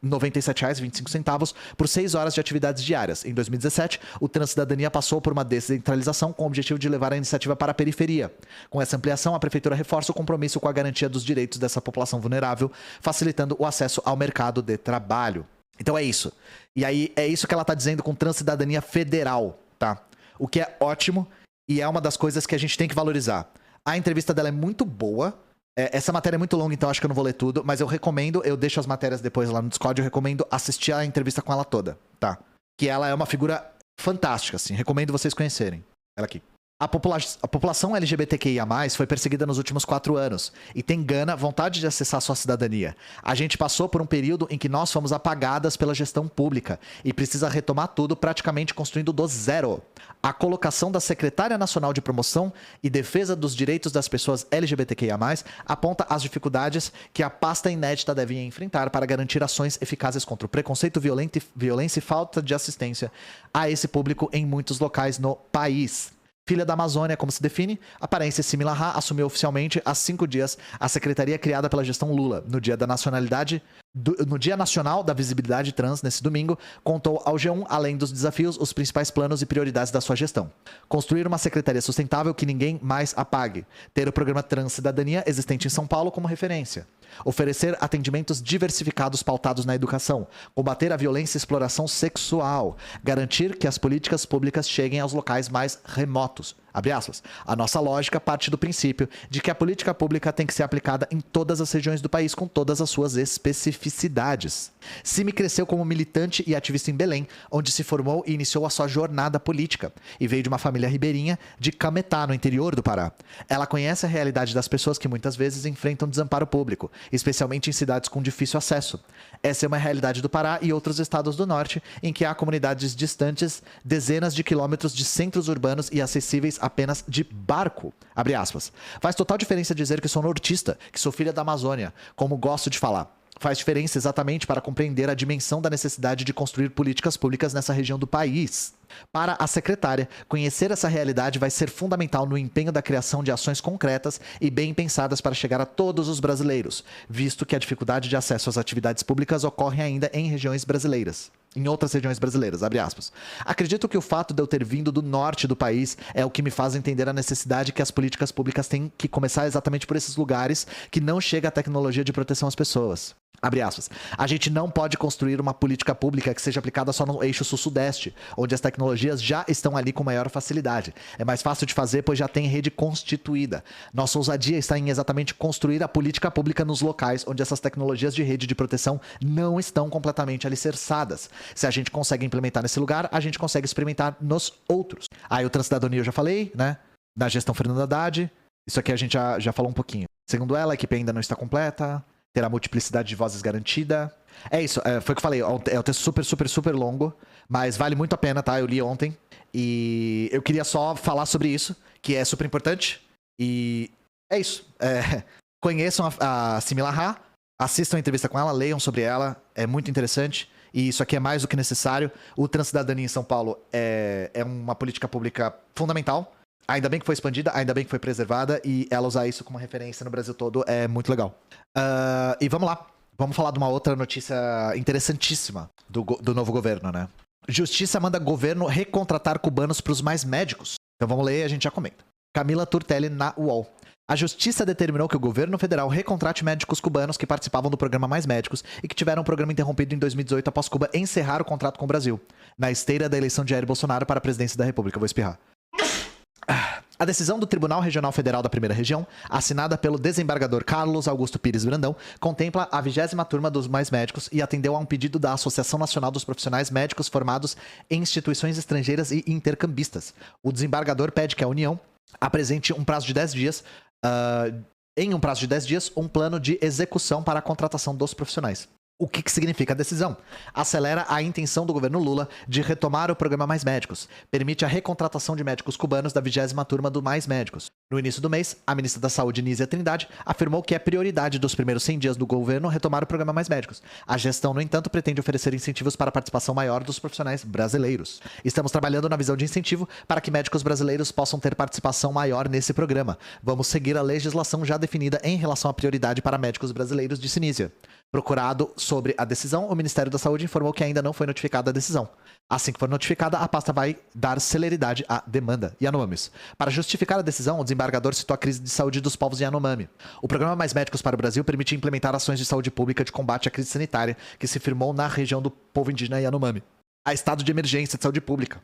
1.097,25 por 6 horas de atividades diárias. Em 2017, o Transcidadania passou por uma descentralização com o objetivo de levar a iniciativa para a periferia. Com essa ampliação, a Prefeitura reforça o compromisso com a garantia dos direitos dessa população vulnerável, facilitando o acesso ao mercado de trabalho. Então é isso. E aí é isso que ela tá dizendo com Transcidadania Federal, tá? O que é ótimo e é uma das coisas que a gente tem que valorizar. A entrevista dela é muito boa. Essa matéria é muito longa, então acho que eu não vou ler tudo, mas eu recomendo, eu deixo as matérias depois lá no Discord, eu recomendo assistir a entrevista com ela toda, tá? Que ela é uma figura fantástica, assim, recomendo vocês conhecerem. Ela aqui. A população LGBTQIA+, foi perseguida nos últimos 4 anos e tem gana, vontade de acessar sua cidadania. A gente passou por um período em que nós fomos apagadas pela gestão pública e precisa retomar tudo praticamente construindo do zero. A colocação da Secretária Nacional de Promoção e Defesa dos Direitos das Pessoas LGBTQIA+, aponta as dificuldades que a pasta inédita deve enfrentar para garantir ações eficazes contra o preconceito, violência e falta de assistência a esse público em muitos locais no país. Filha da Amazônia, como se define, aparência Similarra assumiu oficialmente há 5 dias a secretaria criada pela gestão Lula. No Dia Nacional da Visibilidade Trans, nesse domingo, contou ao G1, além dos desafios, os principais planos e prioridades da sua gestão. Construir uma secretaria sustentável que ninguém mais apague. Ter o programa Transcidadania existente em São Paulo como referência. Oferecer atendimentos diversificados pautados na educação. Combater a violência e exploração sexual. Garantir que as políticas públicas cheguem aos locais mais remotos. Abre aspas. A nossa lógica parte do princípio de que a política pública tem que ser aplicada em todas as regiões do país com todas as suas especificidades. Simi cresceu como militante e ativista em Belém, onde se formou e iniciou a sua jornada política, e veio de uma família ribeirinha de Cametá, no interior do Pará. Ela conhece a realidade das pessoas que muitas vezes enfrentam desamparo público, especialmente em cidades com difícil acesso. Essa é uma realidade do Pará e outros estados do norte, em que há comunidades distantes, dezenas de quilômetros de centros urbanos e acessíveis apenas de barco. Abre aspas. Faz total diferença dizer que sou nortista, que sou filha da Amazônia, como gosto de falar. Faz diferença exatamente para compreender a dimensão da necessidade de construir políticas públicas nessa região do país. Para a secretária, conhecer essa realidade vai ser fundamental no empenho da criação de ações concretas e bem pensadas para chegar a todos os brasileiros, visto que a dificuldade de acesso às atividades públicas ocorre ainda em outras regiões brasileiras, abre aspas. Acredito que o fato de eu ter vindo do norte do país é o que me faz entender a necessidade que as políticas públicas têm que começar exatamente por esses lugares que não chega a tecnologia de proteção às pessoas. Abre aspas. A gente não pode construir uma política pública que seja aplicada só no eixo sul-sudeste, onde as tecnologias já estão ali com maior facilidade. É mais fácil de fazer, pois já tem rede constituída. Nossa ousadia está em exatamente construir a política pública nos locais onde essas tecnologias de rede de proteção não estão completamente alicerçadas. Se a gente consegue implementar nesse lugar, a gente consegue experimentar nos outros. Aí o Transcidadania eu já falei, né? Da gestão Fernando Haddad. Isso aqui a gente já falou um pouquinho. Segundo ela, a equipe ainda não está completa. Terá multiplicidade de vozes garantida. É isso, foi o que eu falei. É um texto super longo, mas vale muito a pena, tá? Eu li ontem. E eu queria só falar sobre isso, que é super importante. E é isso. Conheçam a Similarra, assistam a entrevista com ela, leiam sobre ela. É muito interessante. e isso aqui é mais do que necessário. O Transcidadania em São Paulo é uma política pública fundamental. Ainda bem que foi expandida, ainda bem que foi preservada, e ela usar isso como referência no Brasil todo é muito legal. E vamos lá. Vamos falar de uma outra notícia interessantíssima do novo governo, né? Justiça manda governo recontratar cubanos para os mais médicos. Então vamos ler e a gente já comenta. Camila Turtelli na UOL. A Justiça determinou que o governo federal recontrate médicos cubanos que participavam do programa Mais Médicos e que tiveram o programa interrompido em 2018 após Cuba encerrar o contrato com o Brasil, na esteira da eleição de Jair Bolsonaro para a presidência da República. Eu vou espirrar. A decisão do Tribunal Regional Federal da Primeira Região, assinada pelo desembargador Carlos Augusto Pires Brandão, contempla a 20ª turma dos Mais Médicos e atendeu a um pedido da Associação Nacional dos Profissionais Médicos Formados em Instituições Estrangeiras e Intercambistas. O desembargador pede que a União apresente um prazo de 10 dias, um plano de execução para a contratação dos profissionais. O que significa a decisão? Acelera a intenção do governo Lula de retomar o programa Mais Médicos. Permite a recontratação de médicos cubanos da 20ª turma do Mais Médicos. No início do mês, a ministra da Saúde, Nízia Trindade, afirmou que é prioridade dos primeiros 100 dias do governo retomar o programa Mais Médicos. A gestão, no entanto, pretende oferecer incentivos para a participação maior dos profissionais brasileiros. Estamos trabalhando na visão de incentivo para que médicos brasileiros possam ter participação maior nesse programa. Vamos seguir a legislação já definida em relação à prioridade para médicos brasileiros, disse Nízia. Procurado sobre a decisão, o Ministério da Saúde informou que ainda não foi notificada a decisão. Assim que for notificada, a pasta vai dar celeridade à demanda. Yanomamis. Para justificar a decisão, o desembargador citou a crise de saúde dos povos Yanomami. O programa Mais Médicos para o Brasil permite implementar ações de saúde pública de combate à crise sanitária que se firmou na região do povo indígena Yanomami. A estado de emergência de saúde pública.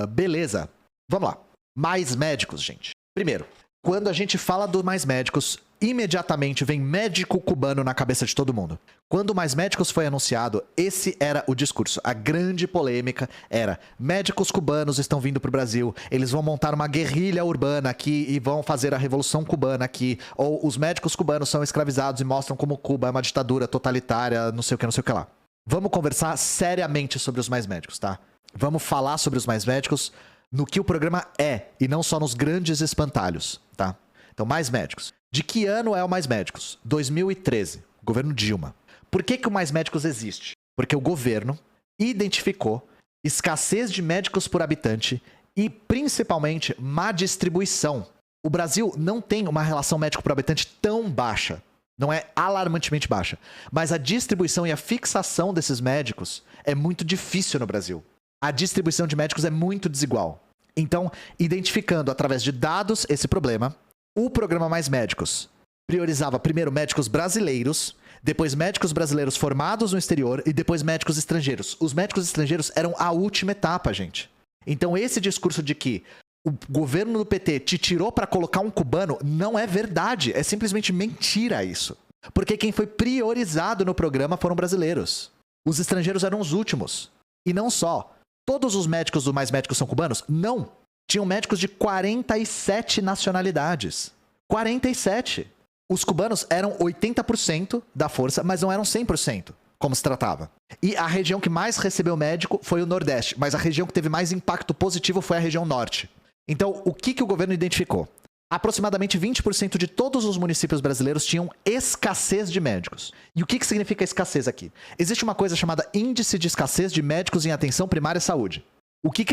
Beleza. Vamos lá. Mais médicos, gente. Primeiro, quando a gente fala do Mais Médicos, imediatamente vem médico cubano na cabeça de todo mundo. Quando o Mais Médicos foi anunciado, esse era o discurso. A grande polêmica era: médicos cubanos estão vindo para o Brasil, eles vão montar uma guerrilha urbana aqui e vão fazer a revolução cubana aqui. Ou os médicos cubanos são escravizados e mostram como Cuba é uma ditadura totalitária, não sei o que, não sei o que lá. Vamos conversar seriamente sobre os Mais Médicos, tá? Vamos falar sobre os Mais Médicos no que o programa é, e não só nos grandes espantalhos, tá? Então, Mais Médicos. De que ano é o Mais Médicos? 2013, governo Dilma. Por que o Mais Médicos existe? Porque o governo identificou escassez de médicos por habitante e, principalmente, má distribuição. O Brasil não tem uma relação médico por habitante tão baixa. Não é alarmantemente baixa. Mas a distribuição e a fixação desses médicos é muito difícil no Brasil. A distribuição de médicos é muito desigual. Então, identificando através de dados esse problema, o programa Mais Médicos priorizava primeiro médicos brasileiros, depois médicos brasileiros formados no exterior e depois médicos estrangeiros. Os médicos estrangeiros eram a última etapa, gente. Então esse discurso de que o governo do PT te tirou para colocar um cubano não é verdade. É simplesmente mentira isso. Porque quem foi priorizado no programa foram brasileiros. Os estrangeiros eram os últimos. E não só. Todos os médicos do Mais Médicos são cubanos? Não. Tinham médicos de 47 nacionalidades. 47. Os cubanos eram 80% da força, mas não eram 100%, como se tratava. E a região que mais recebeu médico foi o Nordeste, mas a região que teve mais impacto positivo foi a região Norte. Então, o que o governo identificou? Aproximadamente 20% de todos os municípios brasileiros tinham escassez de médicos. E o que significa escassez aqui? Existe uma coisa chamada Índice de Escassez de Médicos em Atenção Primária à Saúde. O que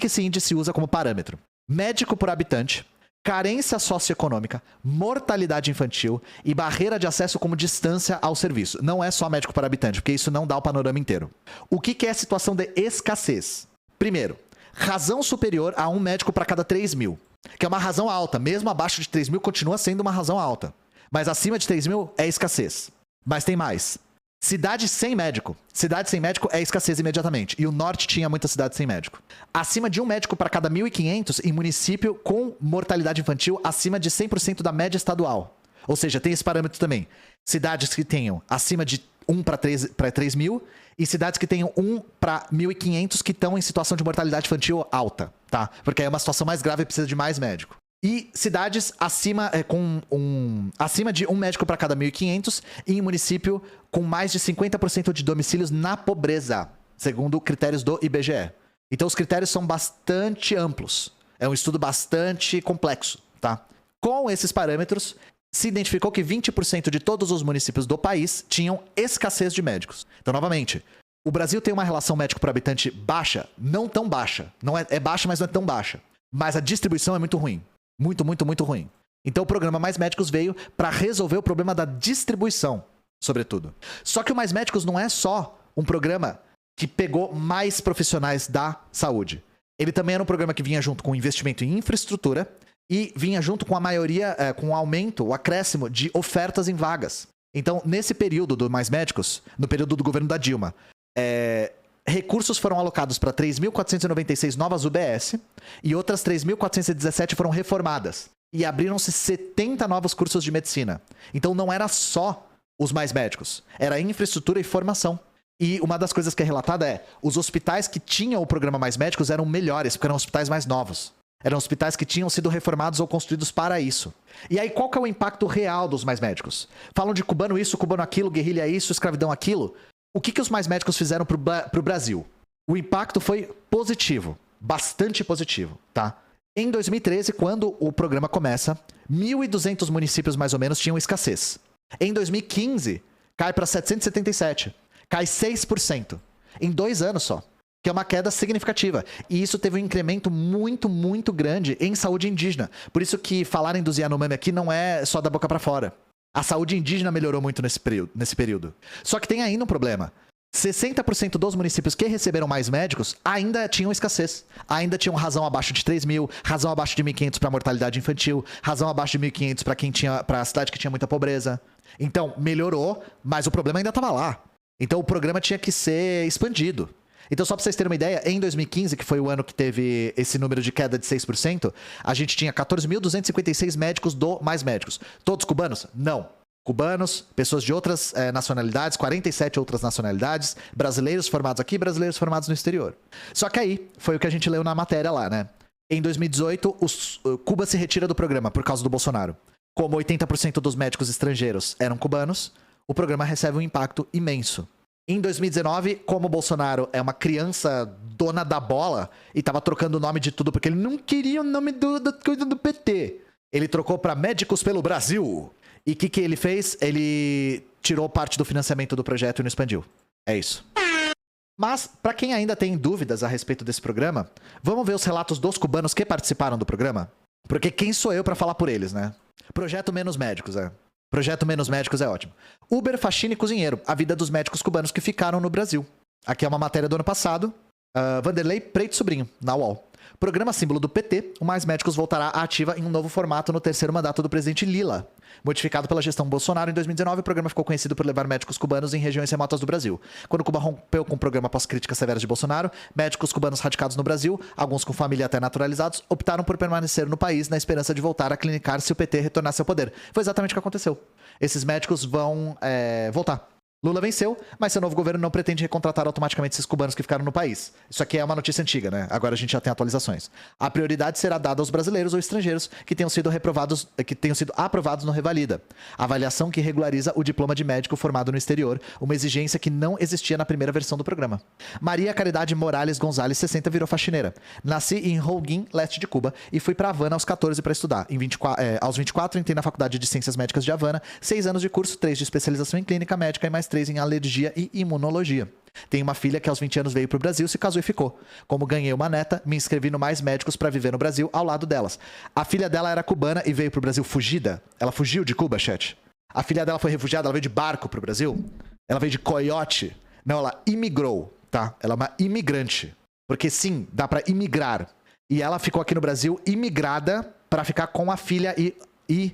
esse índice usa como parâmetro? Médico por habitante, carência socioeconômica, mortalidade infantil e barreira de acesso como distância ao serviço. Não é só médico por habitante, porque isso não dá o panorama inteiro. O que é a situação de escassez? Primeiro, razão superior a um médico para cada 3 mil, que é uma razão alta. Mesmo abaixo de 3 mil continua sendo uma razão alta. Mas acima de 3 mil é escassez. Mas tem mais. Cidade sem médico. Cidade sem médico é escassez imediatamente. E o Norte tinha muita cidade sem médico. Acima de um médico para cada 1.500 em município com mortalidade infantil acima de 100% da média estadual. Ou seja, tem esse parâmetro também. Cidades que tenham acima de 1 para 3 mil e cidades que tenham 1 para 1.500 que estão em situação de mortalidade infantil alta, tá? Porque aí é uma situação mais grave e precisa de mais médico. E cidades acima de um médico para cada 1.500 e em município com mais de 50% de domicílios na pobreza, segundo critérios do IBGE. Então os critérios são bastante amplos. É um estudo bastante complexo, tá? Com esses parâmetros, se identificou que 20% de todos os municípios do país tinham escassez de médicos. Então, novamente, o Brasil tem uma relação médico por habitante baixa, não tão baixa. Não é baixa, mas não é tão baixa. Mas a distribuição é muito ruim. Muito, muito, muito ruim. Então o programa Mais Médicos veio para resolver o problema da distribuição, sobretudo. Só que o Mais Médicos não é só um programa que pegou mais profissionais da saúde. Ele também era um programa que vinha junto com investimento em infraestrutura e vinha junto com a maioria, com o aumento, o acréscimo de ofertas em vagas. Então, nesse período do Mais Médicos, no período do governo da Dilma, recursos foram alocados para 3.496 novas UBS e outras 3.417 foram reformadas. E abriram-se 70 novos cursos de medicina. Então não era só os Mais Médicos, era infraestrutura e formação. E uma das coisas que é relatada é, os hospitais que tinham o programa Mais Médicos eram melhores, porque eram hospitais mais novos. Eram hospitais que tinham sido reformados ou construídos para isso. E aí, qual que é o impacto real dos Mais Médicos? Falam de cubano isso, cubano aquilo, guerrilha isso, escravidão aquilo. O que os Mais Médicos fizeram pro Brasil? O impacto foi positivo, bastante positivo, tá? Em 2013, quando o programa começa, 1.200 municípios mais ou menos tinham escassez. Em 2015, cai para 777, cai 6%, em 2 anos só, que é uma queda significativa. E isso teve um incremento muito, muito grande em saúde indígena. Por isso que falarem dos Yanomami aqui não é só da boca para fora. A saúde indígena melhorou muito nesse período. Só que tem ainda um problema. 60% dos municípios que receberam Mais Médicos ainda tinham escassez. Ainda tinham razão abaixo de 3.000, razão abaixo de 1.500 para mortalidade infantil, razão abaixo de 1.500 para a cidade que tinha muita pobreza. Então, melhorou, mas o problema ainda estava lá. Então, o programa tinha que ser expandido. Então, só para vocês terem uma ideia, em 2015, que foi o ano que teve esse número de queda de 6%, a gente tinha 14.256 médicos do Mais Médicos. Todos cubanos? Não. Cubanos, pessoas de outras nacionalidades, 47 outras nacionalidades, brasileiros formados aqui, brasileiros formados no exterior. Só que aí, foi o que a gente leu na matéria lá, né? Em 2018, Cuba se retira do programa por causa do Bolsonaro. Como 80% dos médicos estrangeiros eram cubanos, o programa recebe um impacto imenso. Em 2019, como o Bolsonaro é uma criança dona da bola e tava trocando o nome de tudo porque ele não queria o nome da coisa do PT, ele trocou para Médicos pelo Brasil. E o que ele fez? Ele tirou parte do financiamento do projeto e não expandiu. É isso. Mas, para quem ainda tem dúvidas a respeito desse programa, vamos ver os relatos dos cubanos que participaram do programa? Porque quem sou eu para falar por eles, né? Projeto Menos Médicos, Projeto Menos Médicos é ótimo. Uber, faxina e cozinheiro. A vida dos médicos cubanos que ficaram no Brasil. Aqui é uma matéria do ano passado. Vanderlei Preto Sobrinho, na UOL. Programa símbolo do PT, o Mais Médicos voltará à ativa em um novo formato no terceiro mandato do presidente Lula. Modificado pela gestão Bolsonaro em 2019, o programa ficou conhecido por levar médicos cubanos em regiões remotas do Brasil. Quando Cuba rompeu com o programa após críticas severas de Bolsonaro, médicos cubanos radicados no Brasil, alguns com família até naturalizados, optaram por permanecer no país na esperança de voltar a clinicar se o PT retornasse ao poder. Foi exatamente o que aconteceu. Esses médicos vão voltar. Lula venceu, mas seu novo governo não pretende recontratar automaticamente esses cubanos que ficaram no país. Isso aqui é uma notícia antiga, né? Agora a gente já tem atualizações. A prioridade será dada aos brasileiros ou estrangeiros que tenham sido aprovados no Revalida, avaliação que regulariza o diploma de médico formado no exterior, uma exigência que não existia na primeira versão do programa. Maria Caridade Morales Gonzalez, 60, virou faxineira. Nasci em Holguín, leste de Cuba, e fui para Havana aos 14 para estudar. Aos 24, entrei na Faculdade de Ciências Médicas de Havana, 6 anos de curso, 3 de especialização em clínica médica e mais 3 em alergia e imunologia. Tenho uma filha que aos 20 anos veio para o Brasil, se casou e ficou. Como ganhei uma neta, me inscrevi no Mais Médicos para viver no Brasil ao lado delas. A filha dela era cubana e veio para o Brasil fugida. Ela fugiu de Cuba, chat. A filha dela foi refugiada, ela veio de barco para o Brasil. Ela veio de coiote. Não, ela imigrou, tá? Ela é uma imigrante. Porque sim, dá para imigrar. E ela ficou aqui no Brasil imigrada para ficar com a filha e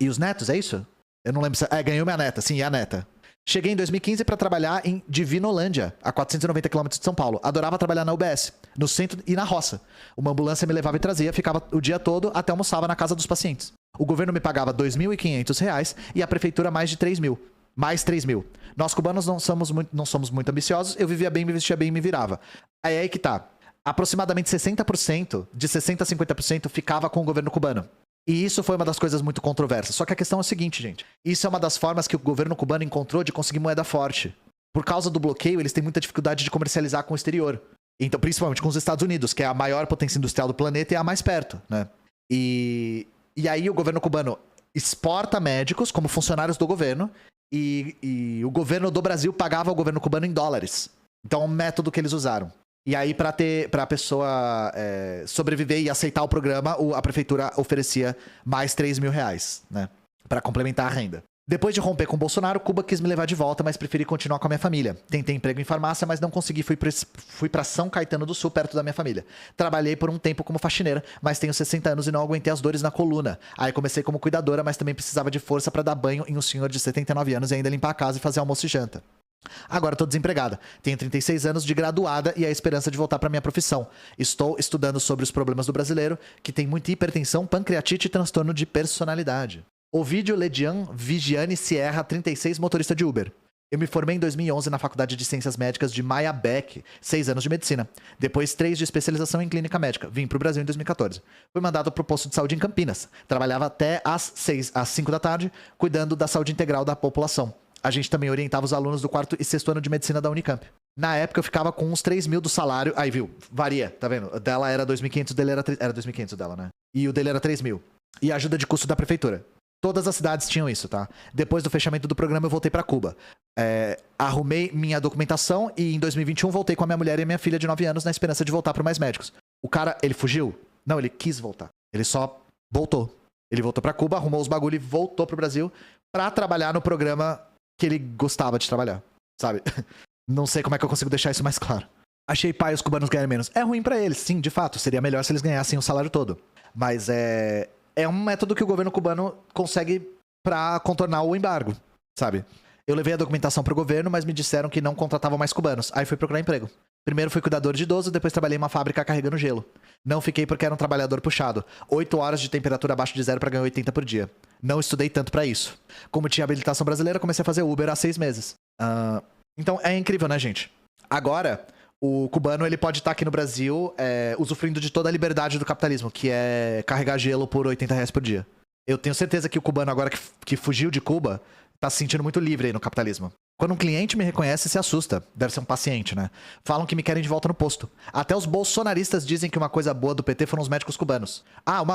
os netos, é isso? Eu não lembro se... ganhou minha neta, sim, e a neta. Cheguei em 2015 para trabalhar em Divinolândia, a 490 km de São Paulo. Adorava trabalhar na UBS, no centro e na roça. Uma ambulância me levava e trazia, ficava o dia todo até almoçava na casa dos pacientes. O governo me pagava R$ 2.500 e a prefeitura mais de 3.000. Mais 3.000. Nós cubanos não somos muito ambiciosos, eu vivia bem, me vestia bem e me virava. Aí que tá. Aproximadamente 60%, de 60% a 50% ficava com o governo cubano. E isso foi uma das coisas muito controversas. Só que a questão é o seguinte, gente. Isso é uma das formas que o governo cubano encontrou de conseguir moeda forte. Por causa do bloqueio, eles têm muita dificuldade de comercializar com o exterior. Então, principalmente com os Estados Unidos, que é a maior potência industrial do planeta e é a mais perto, né? E aí o governo cubano exporta médicos como funcionários do governo e o governo do Brasil pagava ao governo cubano em dólares. Então é um método que eles usaram. E aí, pra pessoa sobreviver e aceitar o programa, a prefeitura oferecia mais 3 mil reais, né? Pra complementar a renda. Depois de romper com o Bolsonaro, Cuba quis me levar de volta, mas preferi continuar com a minha família. Tentei emprego em farmácia, mas não consegui. Fui pra São Caetano do Sul, perto da minha família. Trabalhei por um tempo como faxineira, mas tenho 60 anos e não aguentei as dores na coluna. Aí comecei como cuidadora, mas também precisava de força pra dar banho em um senhor de 79 anos e ainda limpar a casa e fazer almoço e janta. Agora tô desempregada. Tenho 36 anos de graduada e a esperança de voltar pra minha profissão. Estou estudando sobre os problemas do brasileiro, que tem muita hipertensão, pancreatite e transtorno de personalidade. Ovidio Ledian Vigiane Sierra, 36, motorista de Uber. Eu me formei em 2011 na Faculdade de Ciências Médicas de Maia Beck, 6 anos de medicina. Depois 3 de especialização em clínica médica. Vim pro Brasil em 2014. Fui mandado pro posto de saúde em Campinas. Trabalhava até às 5 da tarde, cuidando da saúde integral da população. A gente também orientava os alunos do 4º e 6º ano de medicina da Unicamp. Na época eu ficava com uns 3 mil do salário. Aí, viu? Varia, tá vendo? O dela era 2.500, o dele era 2.500 dela, né? E o dele era 3 mil. E a ajuda de custo da prefeitura. Todas as cidades tinham isso, tá? Depois do fechamento do programa, eu voltei pra Cuba. Arrumei minha documentação e em 2021 voltei com a minha mulher e a minha filha de 9 anos na esperança de voltar pro Mais Médicos. O cara, ele fugiu? Não, ele quis voltar. Ele só voltou. Ele voltou pra Cuba, arrumou os bagulho e voltou pro Brasil pra trabalhar no programa que ele gostava de trabalhar, sabe? Não sei como é que eu consigo deixar isso mais claro. Achei pai os cubanos ganharem menos. É ruim pra eles, sim, de fato. Seria melhor se eles ganhassem o salário todo. Mas é um método que o governo cubano consegue pra contornar o embargo, sabe? Eu levei a documentação pro governo, mas me disseram que não contratavam mais cubanos. Aí fui procurar emprego. Primeiro fui cuidador de idoso, depois trabalhei em uma fábrica carregando gelo. Não fiquei porque era um trabalhador puxado. 8 horas de temperatura abaixo de zero pra ganhar 80 por dia. Não estudei tanto pra isso. Como tinha habilitação brasileira, comecei a fazer Uber há 6 meses. Então é incrível, né, gente? Agora, o cubano ele pode estar aqui no Brasil usufruindo de toda a liberdade do capitalismo, que é carregar gelo por 80 reais por dia. Eu tenho certeza que o cubano agora que fugiu de Cuba tá se sentindo muito livre aí no capitalismo. Quando um cliente me reconhece, se assusta. Deve ser um paciente, né? Falam que me querem de volta no posto. Até os bolsonaristas dizem que uma coisa boa do PT foram os médicos cubanos.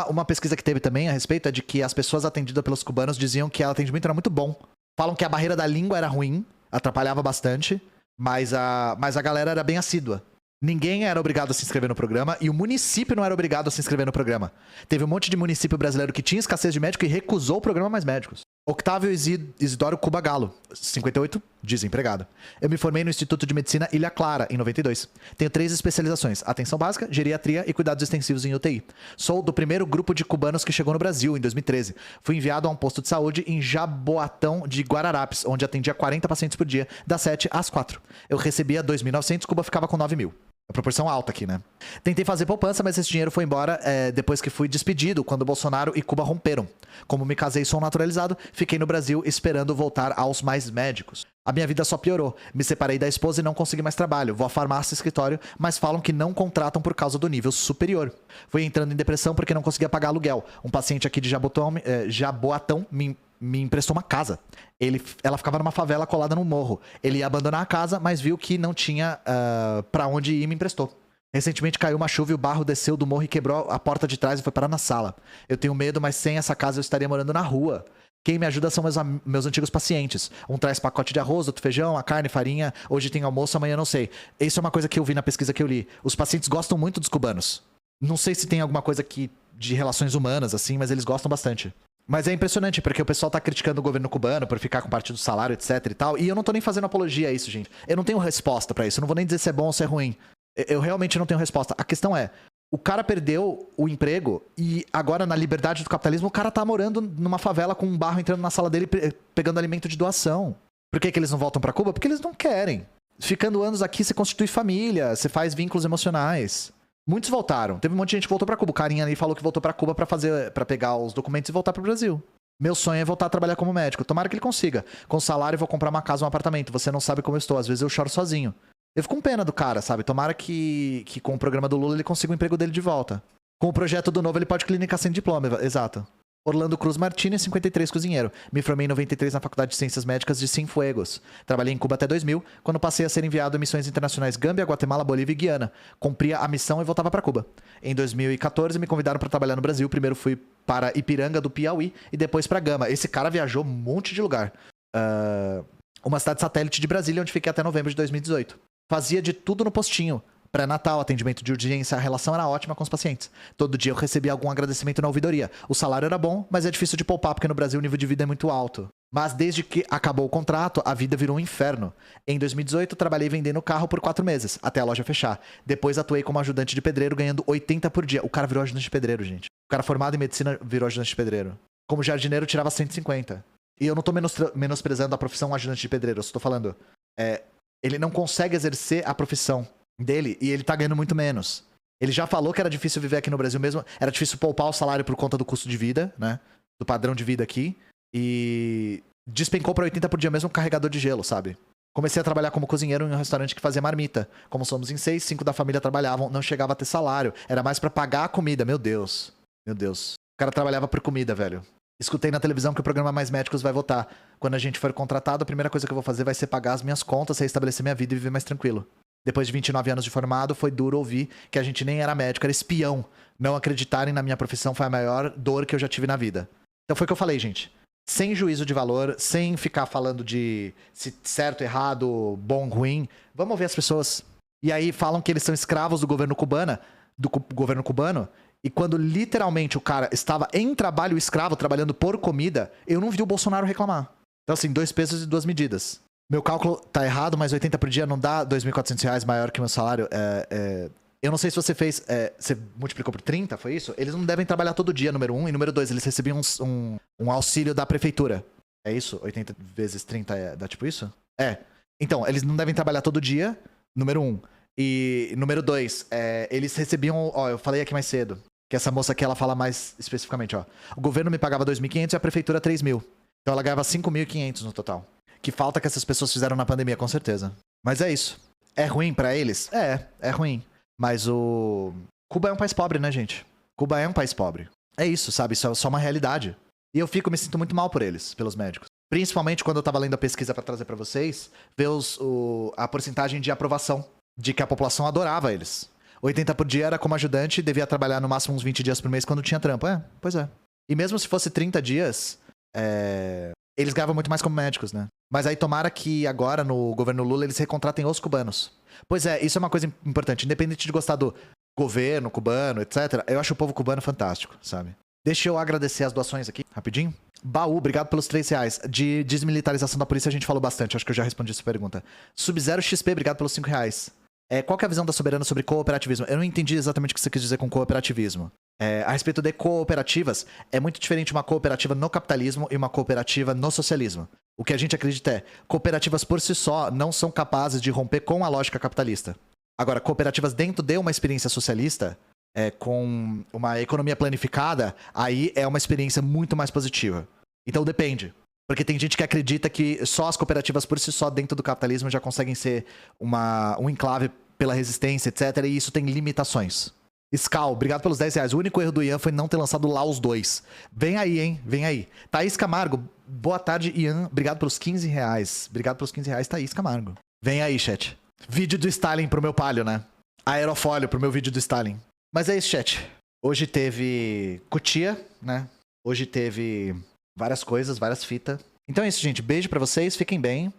Uma pesquisa que teve também a respeito é de que as pessoas atendidas pelos cubanos diziam que o atendimento era muito bom. Falam que a barreira da língua era ruim, atrapalhava bastante, mas a galera era bem assídua. Ninguém era obrigado a se inscrever no programa e o município não era obrigado a se inscrever no programa. Teve um monte de município brasileiro que tinha escassez de médico e recusou o programa Mais Médicos. Octávio Isidoro Cuba Galo, 58, desempregado. Eu me formei no Instituto de Medicina Ilha Clara, em 92. Tenho 3 especializações: atenção básica, geriatria e cuidados extensivos em UTI. Sou do primeiro grupo de cubanos que chegou no Brasil, em 2013. Fui enviado a um posto de saúde em Jaboatão de Guararapes, onde atendia 40 pacientes por dia, das 7 às 4. Eu recebia 2.900, Cuba ficava com 9.000. A proporção alta aqui, né? Tentei fazer poupança, mas esse dinheiro foi embora depois que fui despedido, quando Bolsonaro e Cuba romperam. Como me casei e sou naturalizado, fiquei no Brasil esperando voltar aos Mais Médicos. A minha vida só piorou. Me separei da esposa e não consegui mais trabalho. Vou à farmácia e escritório, mas falam que não contratam por causa do nível superior. Fui entrando em depressão porque não conseguia pagar aluguel. Um paciente aqui de Jaboatão me emprestou uma casa. Ela ficava numa favela colada no morro. Ele ia abandonar a casa, mas viu que não tinha pra onde ir e me emprestou. Recentemente caiu uma chuva e o barro desceu do morro e quebrou a porta de trás e foi parar na sala. Eu tenho medo, mas sem essa casa eu estaria morando na rua. Quem me ajuda são meus antigos pacientes. Um traz pacote de arroz, outro feijão, a carne, farinha. Hoje tem almoço, amanhã não sei. Isso é uma coisa que eu vi na pesquisa que eu li. Os pacientes gostam muito dos cubanos. Não sei se tem alguma coisa de relações humanas, assim, mas eles gostam bastante. Mas é impressionante, porque o pessoal tá criticando o governo cubano por ficar com parte do salário, etc e tal. E eu não tô nem fazendo apologia a isso, gente. Eu não tenho resposta pra isso. Eu não vou nem dizer se é bom ou se é ruim. Eu realmente não tenho resposta. A questão é, o cara perdeu o emprego e agora, na liberdade do capitalismo, o cara tá morando numa favela com um barro entrando na sala dele pegando alimento de doação. Por que eles não voltam pra Cuba? Porque eles não querem. Ficando anos aqui, você constitui família, você faz vínculos emocionais. Muitos voltaram. Teve um monte de gente que voltou pra Cuba. O carinha ali falou que voltou pra Cuba pra pegar os documentos e voltar pro Brasil. Meu sonho é voltar a trabalhar como médico. Tomara que ele consiga. Com salário, eu vou comprar uma casa, um apartamento. Você não sabe como eu estou. Às vezes eu choro sozinho. Eu fico com pena do cara, sabe? Tomara que com o programa do Lula ele consiga o emprego dele de volta. Com o projeto do Novo, ele pode clinicar sem diploma. Exato. Orlando Cruz Martinez, 53, cozinheiro. Me formei em 93 na Faculdade de Ciências Médicas de Cienfuegos. Trabalhei em Cuba até 2000, quando passei a ser enviado em missões internacionais Gâmbia, Guatemala, Bolívia e Guiana. Cumpria a missão e voltava para Cuba. Em 2014, me convidaram para trabalhar no Brasil. Primeiro fui para Ipiranga do Piauí e depois para Gama. Esse cara viajou um monte de lugar. Uma cidade satélite de Brasília, onde fiquei até novembro de 2018. Fazia de tudo no postinho. Pré-natal, atendimento de urgência, a relação era ótima com os pacientes. Todo dia eu recebia algum agradecimento na ouvidoria. O salário era bom, mas é difícil de poupar porque no Brasil o nível de vida é muito alto. Mas desde que acabou o contrato, a vida virou um inferno. Em 2018, trabalhei vendendo carro por 4 meses, até a loja fechar. Depois atuei como ajudante de pedreiro, ganhando 80 por dia. O cara virou ajudante de pedreiro, gente. O cara formado em medicina virou ajudante de pedreiro. Como jardineiro, tirava 150. E eu não tô menosprezando a profissão ajudante de pedreiro. Eu só tô falando... ele não consegue exercer a profissão dele e ele tá ganhando muito menos. Ele já falou que era difícil viver aqui no Brasil mesmo, era difícil poupar o salário por conta do custo de vida, né? Do padrão de vida aqui. E despencou pra 80 por dia mesmo, carregador de gelo, sabe? Comecei a trabalhar como cozinheiro em um restaurante que fazia marmita. Como somos em 6, 5 da família trabalhavam, não chegava a ter salário. Era mais pra pagar a comida, meu Deus. Meu Deus. O cara trabalhava por comida, velho. Escutei na televisão que o programa Mais Médicos vai votar. Quando a gente for contratado, a primeira coisa que eu vou fazer vai ser pagar as minhas contas, restabelecer minha vida e viver mais tranquilo. Depois de 29 anos de formado, foi duro ouvir que a gente nem era médico, era espião. Não acreditarem na minha profissão foi a maior dor que eu já tive na vida. Então foi o que eu falei, gente. Sem juízo de valor, sem ficar falando de se certo, errado, bom, ruim. Vamos ouvir as pessoas. E aí falam que eles são escravos do governo cubano. E quando literalmente o cara estava em trabalho escravo, trabalhando por comida, eu não vi o Bolsonaro reclamar. Então assim, 2 pesos e 2 medidas. Meu cálculo tá errado, mas 80 por dia não dá R$2.400 maior que o meu salário. Eu não sei se você fez... você multiplicou por 30, foi isso? Eles não devem trabalhar todo dia, número 1. E número 2, eles recebiam um auxílio da prefeitura. É isso? 80 vezes 30 dá tipo isso? Então, eles não devem trabalhar todo dia, número 1. E número 2, eles recebiam... Ó, eu falei aqui mais cedo, que essa moça aqui, ela fala mais especificamente, ó. O governo me pagava 2.500 e a prefeitura 3.000. Então ela ganhava 5.500 no total. Que falta que essas pessoas fizeram na pandemia, com certeza. Mas é isso. É ruim pra eles? É ruim. Mas Cuba é um país pobre, né, gente? Cuba é um país pobre. É isso, sabe? Isso é só uma realidade. E eu me sinto muito mal por eles, pelos médicos. Principalmente quando eu tava lendo a pesquisa pra trazer pra vocês, ver a porcentagem de aprovação, de que a população adorava eles. 80 por dia era como ajudante, devia trabalhar no máximo uns 20 dias por mês quando tinha trampo. Pois é. E mesmo se fosse 30 dias, eles ganhavam muito mais como médicos, né? Mas aí tomara que agora, no governo Lula, eles recontratem os cubanos. Pois é, isso é uma coisa importante. Independente de gostar do governo cubano, etc., eu acho o povo cubano fantástico, sabe? Deixa eu agradecer as doações aqui, rapidinho. Baú, obrigado pelos R$3. De desmilitarização da polícia a gente falou bastante, acho que eu já respondi essa pergunta. Sub-Zero XP, obrigado pelos R$5. Qual que é a visão da Soberana sobre cooperativismo? Eu não entendi exatamente o que você quis dizer com cooperativismo. A respeito de cooperativas, é muito diferente uma cooperativa no capitalismo e uma cooperativa no socialismo. O que a gente acredita cooperativas por si só não são capazes de romper com a lógica capitalista. Agora, cooperativas dentro de uma experiência socialista, com uma economia planificada, aí é uma experiência muito mais positiva. Então depende. Porque tem gente que acredita que só as cooperativas por si só dentro do capitalismo já conseguem ser um enclave pela resistência, etc. E isso tem limitações. Scal, obrigado pelos R$10. O único erro do Ian foi não ter lançado lá os 2. Vem aí, hein? Vem aí. Thaís Camargo, boa tarde, Ian. Obrigado pelos R$15. Obrigado pelos R$15, Thaís Camargo. Vem aí, chat. Vídeo do Stalin pro meu palio, né? Aerofólio pro meu vídeo do Stalin. Mas é isso, chat. Hoje teve Cutia, né? Hoje teve várias coisas, várias fitas. Então é isso, gente. Beijo pra vocês. Fiquem bem.